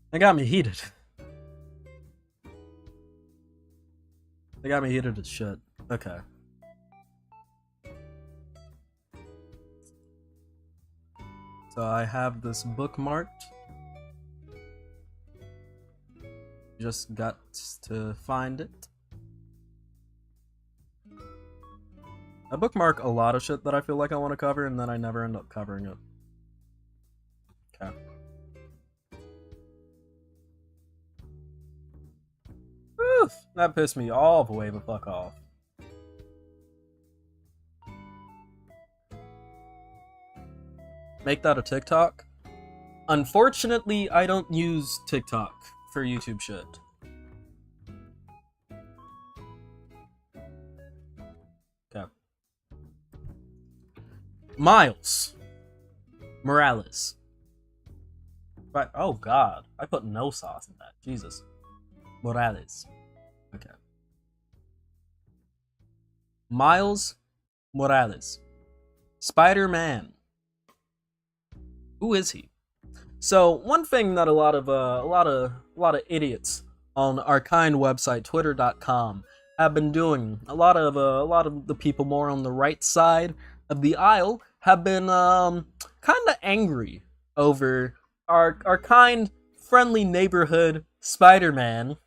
That got me heated. They got me heated as shit. Okay. So I have this bookmarked. Just got to find it. I bookmark a lot of shit that I feel like I want to cover, and then I never end up covering it. Okay. Whew, that pissed me all the way the fuck off. Make that a TikTok? Unfortunately, I don't use TikTok for YouTube shit. Okay. Miles Morales. Right. Oh God, I put no sauce in that. Jesus. Morales. Okay. Miles Morales. Spider-Man. Who is he? So one thing that a lot of idiots on our kind website Twitter.com have been doing, a lot of the people more on the right side of the aisle have been kind of angry over our kind, friendly neighborhood Spider-Man,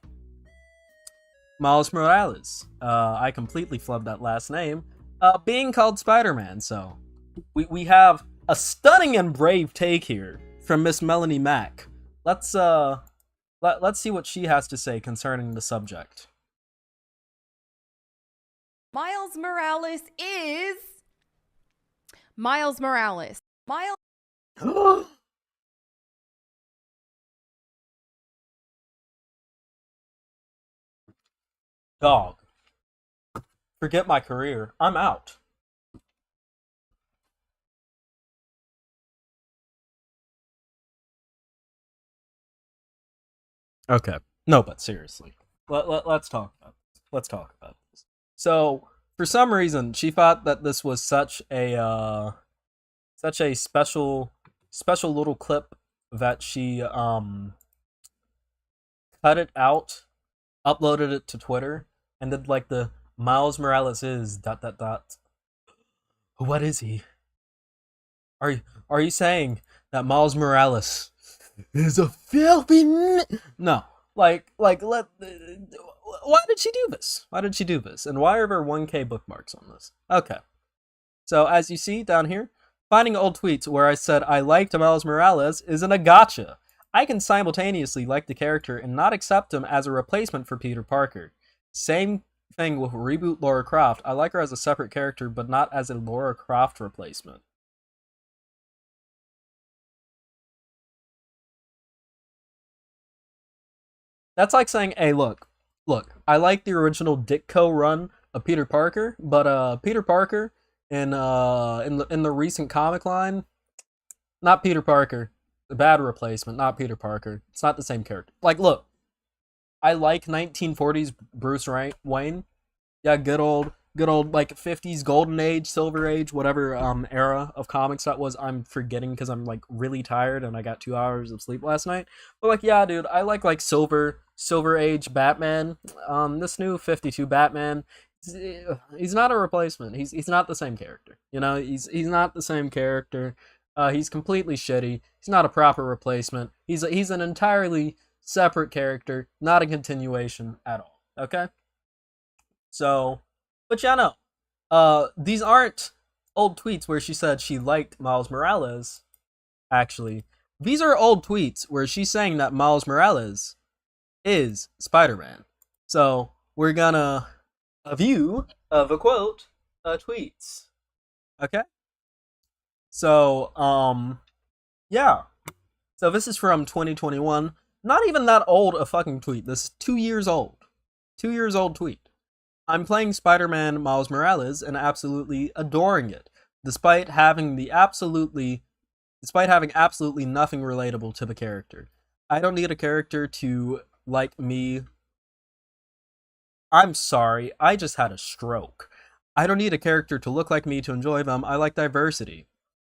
Miles Morales. I completely flubbed that last name. Being called Spider-Man. So we have a stunning and brave take here from Miss Melanie Mack. Let's see what she has to say concerning the subject. Miles Morales is Miles Morales. Miles Dog. Forget my career. I'm out. Okay. No, but seriously. Let's talk about this. Let's talk about this. So, for some reason, she thought that this was such a special little clip that she cut it out, uploaded it to Twitter, and did like the Miles Morales is ... What is he? Are you saying that Miles Morales is a filthy no? Like let. Why did she do this? Why did she do this? And why are there 1K bookmarks on this? Okay. So as you see down here, finding old tweets where I said I liked Miles Morales isn't a gotcha. I can simultaneously like the character and not accept him as a replacement for Peter Parker. Same thing with reboot Lara Croft. I like her as a separate character, but not as a Lara Croft replacement. That's like saying, hey, look, I like the original Ditko run of Peter Parker, but Peter Parker in the recent comic line, not Peter Parker, the bad replacement, not Peter Parker. It's not the same character. Like, look, I like 1940s Bruce Wayne. Yeah, good old like 50s golden age, silver age, whatever era of comics that was. I'm forgetting because I'm like really tired and I got 2 hours of sleep last night. But like, yeah, dude, I like silver age Batman. This new 52 Batman, he's not a replacement. He's not the same character. You know, he's not the same character. He's completely shitty. He's not a proper replacement. He's an entirely separate character, not a continuation at all. Okay? So, but yeah, no. These aren't old tweets where she said she liked Miles Morales. Actually, these are old tweets where she's saying that Miles Morales is Spider-Man. So, we're gonna view the quote tweets. Okay? So, yeah. So this is from 2021. Not even that old a fucking tweet. This is 2 years old. 2 years old tweet. I'm playing Spider-Man Miles Morales and absolutely adoring it, despite having absolutely nothing relatable to the character. I don't need a character to like me. I'm sorry, I just had a stroke. I don't need a character to look like me to enjoy them. I like diversity.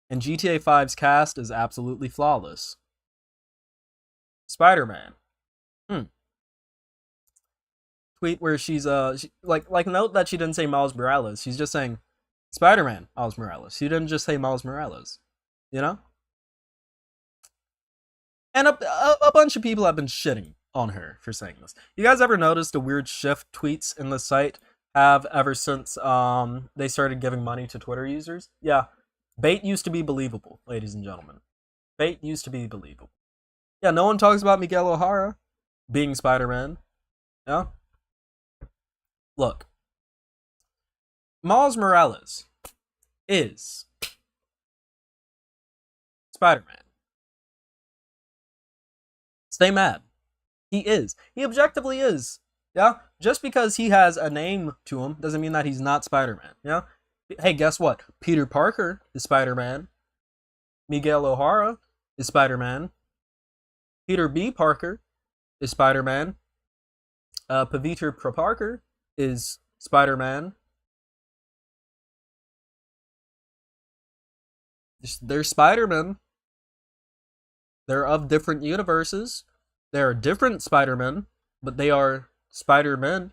And GTA 5's cast is absolutely flawless. Spider-Man. Tweet where she's like note that she didn't say Miles Morales. She's just saying Spider-Man Miles Morales. She didn't just say Miles Morales. You know? And a bunch of people have been shitting on her for saying this. You guys ever noticed a weird shift tweets in the site have ever since they started giving money to Twitter users? Yeah. Bait used to be believable, ladies and gentlemen. Bait used to be believable. Yeah, no one talks about Miguel O'Hara being Spider-Man. Yeah? Look. Miles Morales is Spider-Man. Stay mad. He is. He objectively is. Yeah? Just because he has a name to him doesn't mean that he's not Spider-Man. Yeah? Hey, guess what? Peter Parker is Spider-Man. Miguel O'Hara is Spider-Man. Peter B. Parker is Spider-Man. Peter Parker is Spider-Man. They're Spider-Men. They're of different universes. They are different Spider-Men, but they are Spider-Men.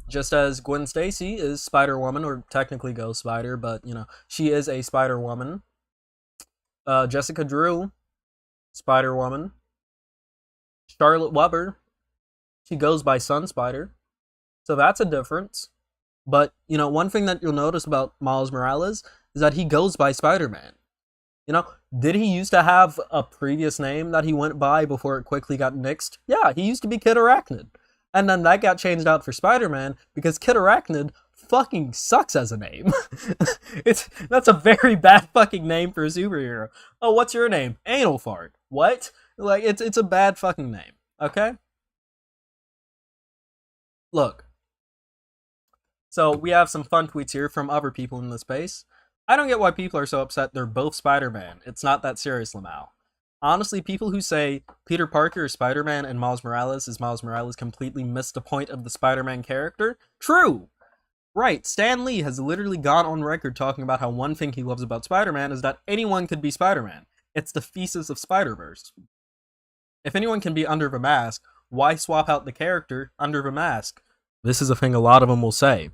Just as Gwen Stacy is Spider-Woman, or technically Ghost Spider, but, you know, she is a Spider-Woman. Jessica Drew, Spider-Woman. Charlotte Weber, she goes by Sun Spider. So that's a difference. But, you know, one thing that you'll notice about Miles Morales is that he goes by Spider-Man. You know, did he used to have a previous name that he went by before it quickly got nixed? Yeah, he used to be Kid Arachnid. And then that got changed out for Spider-Man because Kid Arachnid fucking sucks as a name. That's a very bad fucking name for a superhero. Oh, what's your name? Anal Fart. What? Like, it's a bad fucking name, okay? Look. So, we have some fun tweets here from other people in the space. I don't get why people are so upset they're both Spider-Man. It's not that serious, Lamau. Honestly, people who say Peter Parker is Spider-Man and Miles Morales is Miles Morales completely missed the point of the Spider-Man character. True! Right, Stan Lee has literally gone on record talking about how one thing he loves about Spider-Man is that anyone could be Spider-Man. It's the thesis of Spider-Verse. If anyone can be under the mask, why swap out the character under the mask? This is a thing a lot of them will say.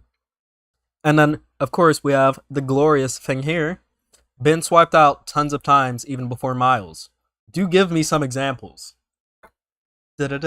And then, of course, we have the glorious thing here. Been swiped out tons of times even before Miles. Do give me some examples. Ben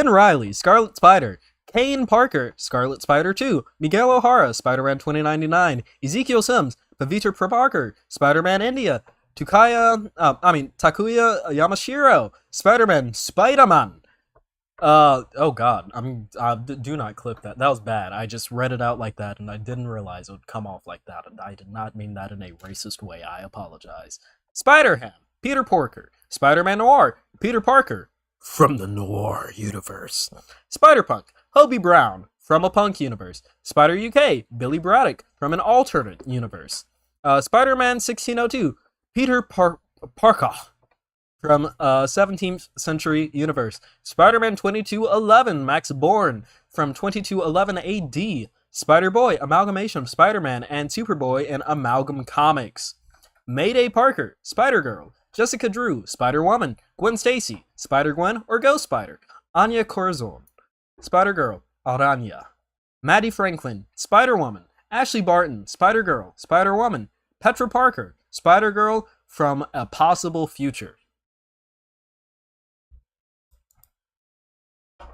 Reilly, Scarlet Spider. Kane Parker, Scarlet Spider 2. Miguel O'Hara, Spider-Man 2099. Ezekiel Sims, Peter Parker, Spider-Man India. Takuya Yamashiro, Spider-Man, Spider-Man. Oh god, do not clip that. That was bad. I just read it out like that, and I didn't realize it would come off like that, and I did not mean that in a racist way. I apologize. Spider-Ham, Peter Parker, Spider-Man Noir, Peter Parker, from the Noir universe. Spider-Punk, Hobie Brown, from a punk universe. Spider UK, Billy Braddock, from an alternate universe. Spider-Man 1602, Peter Parker, from 17th century universe. Spider-Man 2211, Max Bourne, from 2211 AD. Spider-Boy, amalgamation of Spider-Man and Superboy in Amalgam Comics. Mayday Parker, Spider-Girl. Jessica Drew, Spider-Woman. Gwen Stacy, Spider-Gwen or Ghost Spider. Anya Corazon, Spider-Girl, Aranya. Maddie Franklin, Spider-Woman. Ashley Barton, Spider-Girl, Spider-Woman. Petra Parker, Spider-Girl from a possible future.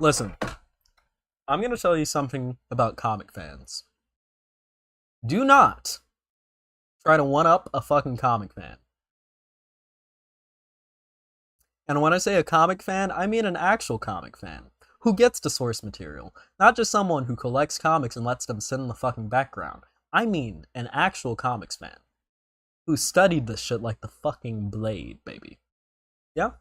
Listen, I'm going to tell you something about comic fans. Do not try to one-up a fucking comic fan. And when I say a comic fan, I mean an actual comic fan. Who gets the source material. Not just someone who collects comics and lets them sit in the fucking background. I mean an actual comics fan. Who studied this shit like the fucking Blade, baby. Yeah?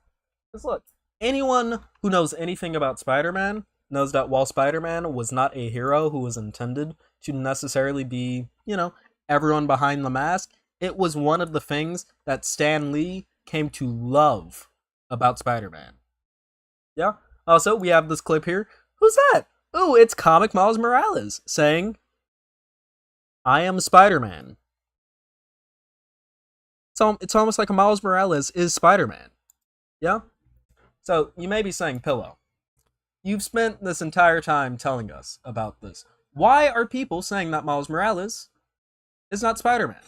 Because look, anyone who knows anything about Spider-Man knows that while Spider-Man was not a hero who was intended to necessarily be, you know, everyone behind the mask, it was one of the things that Stan Lee came to love about Spider-Man. Yeah? Also, we have this clip here. Who's that? Ooh, it's Comic Miles Morales saying, I am Spider-Man. So it's almost like a Miles Morales is Spider-Man. Yeah? So, you may be saying, Pillow, you've spent this entire time telling us about this. Why are people saying that Miles Morales is not Spider-Man?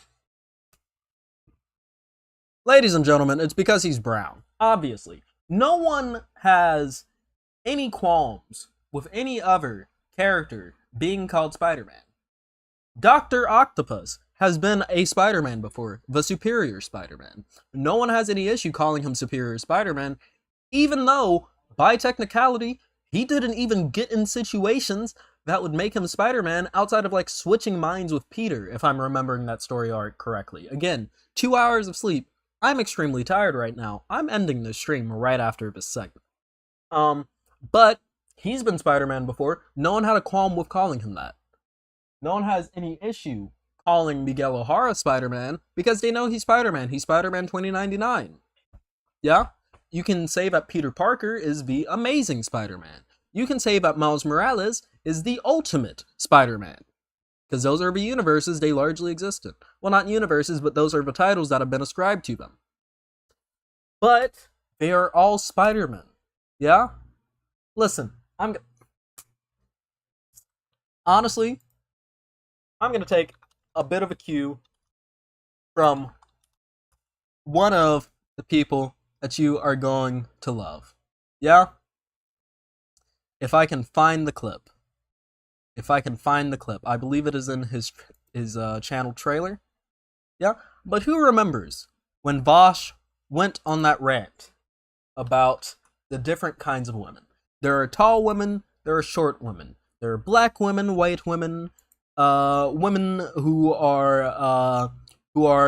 Ladies and gentlemen, it's because he's brown. Obviously. No one has any qualms with any other character being called Spider-Man. Dr. Octopus has been a Spider-Man before, the Superior Spider-Man. No one has any issue calling him Superior Spider-Man, even though, by technicality, he didn't even get in situations that would make him Spider-Man outside of, like, switching minds with Peter, if I'm remembering that story arc correctly. Again, 2 hours of sleep. I'm extremely tired right now. I'm ending this stream right after this segment. But He's been Spider-Man before. No one had a qualm with calling him that. No one has any issue calling Miguel O'Hara Spider-Man because they know he's Spider-Man. He's Spider-Man 2099. Yeah? You can say that Peter Parker is the amazing Spider-Man. You can say that Miles Morales is the ultimate Spider-Man. Because those are the universes they largely exist in. Well, not universes, but those are the titles that have been ascribed to them. But they are all Spider-Men. Yeah? Listen, honestly, I'm going to take a bit of a cue from one of the people that you are going to love. Yeah? If I can find the clip. I believe it is in his channel trailer. Yeah? But who remembers when Vosh went on that rant about the different kinds of women? There are tall women, there are short women. There are black women, white women, women who are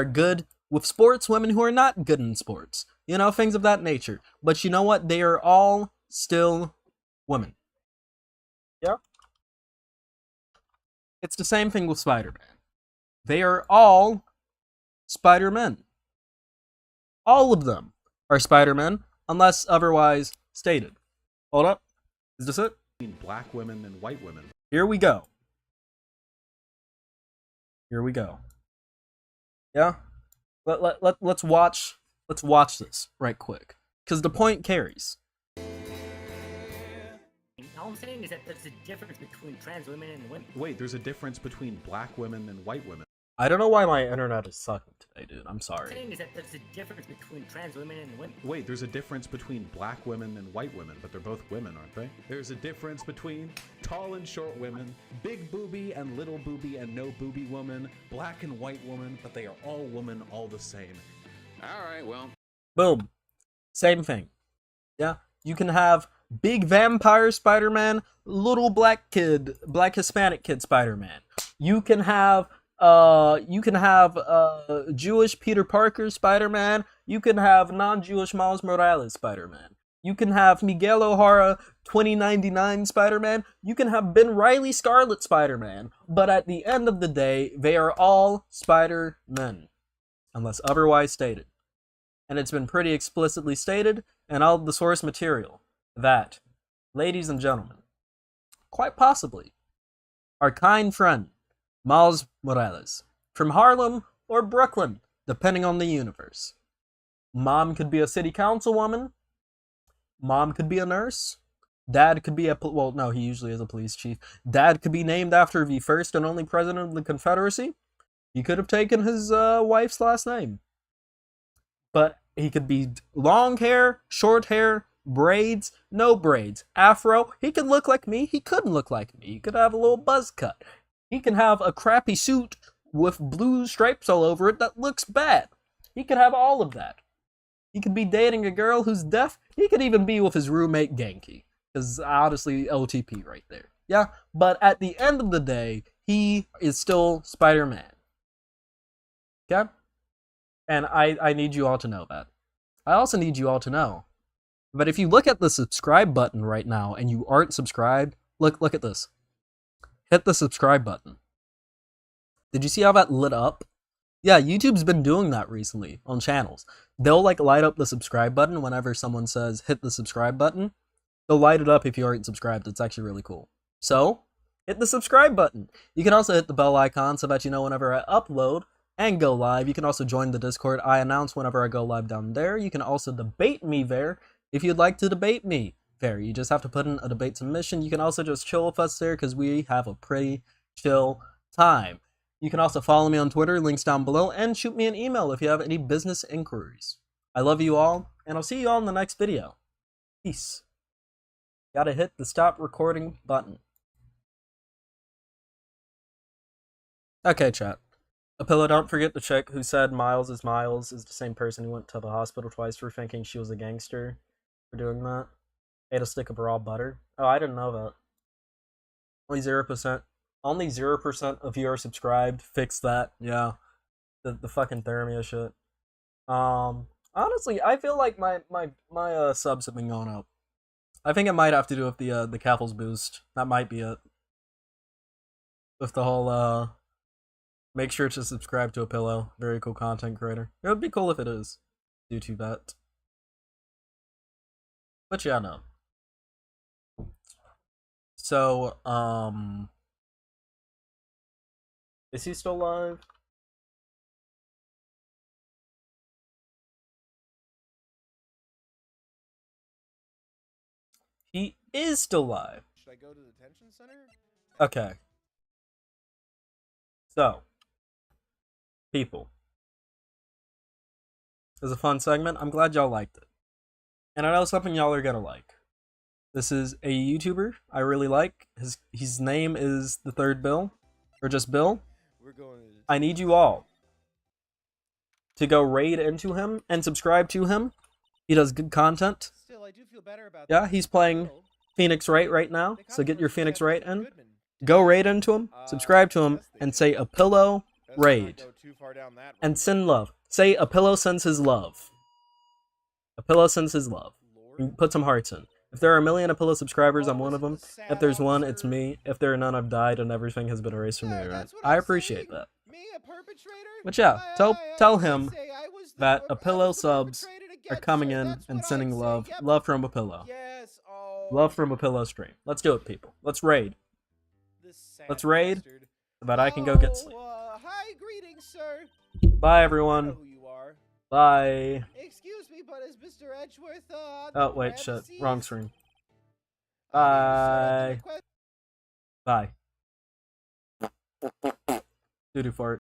good with sports, women who are not good in sports. You know, things of that nature. But you know what? They are all still women. Yeah? It's the same thing with Spider-Man. They are all Spider-Men. All of them are Spider-Men, unless otherwise stated. Hold up. Is this it? Black women and white women. Here we go. Yeah? Let's watch this right quick. Because the point carries. All I'm saying is that there's a difference between trans women and women. Wait, there's a difference between black women and white women. I don't know why my internet is sucking today, dude. I'm sorry. What I'm saying is that there's a difference between trans women and women. Wait, there's a difference between black women and white women, but they're both women, aren't they? There's a difference between tall and short women, big booby and little booby and no booby woman, black and white woman, but they are all women all the same. Alright, well. Boom. Same thing. Yeah? You can have big vampire Spider-Man, little black Hispanic kid Spider-Man. You can have Jewish Peter Parker Spider-Man. You can have non-Jewish Miles Morales Spider-Man. You can have Miguel O'Hara 2099 Spider-Man. You can have Ben Reilly Scarlet Spider-Man. But at the end of the day, they are all Spider-Men, unless otherwise stated. And it's been pretty explicitly stated in all of the source material that, ladies and gentlemen, quite possibly, our kind friend, Miles Morales, from Harlem or Brooklyn, depending on the universe. Mom could be a city councilwoman. Mom could be a nurse. Dad could be well, no, he usually is a police chief. Dad could be named after the first and only president of the Confederacy. He could have taken his wife's last name. But he could be long hair, short hair, braids, no braids, afro. He could look like me. He couldn't look like me. He could have a little buzz cut. He can have a crappy suit with blue stripes all over it that looks bad. He could have all of that. He could be dating a girl who's deaf. He could even be with his roommate Genki. Because honestly, LTP right there. Yeah, but at the end of the day, he is still Spider-Man. Okay? And I need you all to know that. I also need you all to know that if you look at the subscribe button right now and you aren't subscribed, look at this. Hit the subscribe button. Did you see how that lit up? Yeah, YouTube's been doing that recently on channels. They'll light up the subscribe button whenever someone says hit the subscribe button. They'll light it up if you aren't subscribed. It's actually really cool. So, hit the subscribe button. You can also hit the bell icon so that you know whenever I upload and go live. You can also join the Discord. I announce whenever I go live down there. You can also debate me there if you'd like to debate me there. You just have to put in a debate submission. You can also just chill with us there because we have a pretty chill time. You can also follow me on Twitter, links down below, and shoot me an email if you have any business inquiries. I love you all, and I'll see you all in the next video. Peace. Gotta hit the stop recording button. Okay, chat. Apilla, don't forget the chick who said Miles is the same person who went to the hospital twice for thinking she was a gangster for doing that. Ate a stick of raw butter. Oh, I didn't know that. Only 0% of you are subscribed. Fix that. Yeah. The fucking Thermia shit. Honestly, I feel like my subs have been going up. I think it might have to do with the Caffles boost. That might be it. With the whole make sure to subscribe to a pillow. Very cool content creator. It would be cool if it is. Due to that. But yeah, no. So, is he still live? He is still live. Should I go to the detention center? Okay. So, people. It was a fun segment. I'm glad y'all liked it. And I know something y'all are gonna like. This is a YouTuber I really like. His name is The Third Bill. Or just Bill. We're going to I need you all to go raid into him and subscribe to him. He does good content. Still, I do feel better about Yeah, he's playing Phoenix Wright right now. So get your Phoenix Wright in. Go raid into him, subscribe to him, and say a pillow raid. And send love. Say a pillow sends his love. A pillow sends his love. And put some hearts in. If there are 1 million Apillo subscribers, I'm one of them. If there's one, it's me. If there are none, I've died and everything has been erased from me. Right? I appreciate that. But yeah, tell him that Apillo subs are coming in and sending love. Love from Apillo. Love from Apillo stream. Let's do it, people. Let's raid. Let's raid so that I can go get sleep. Hi, greetings, sir. Bye, everyone. Bye. Excuse me, but is Mr. Edgeworth Oh, wait, shit. Wrong stream. Bye. Bye. Doo-doo fart.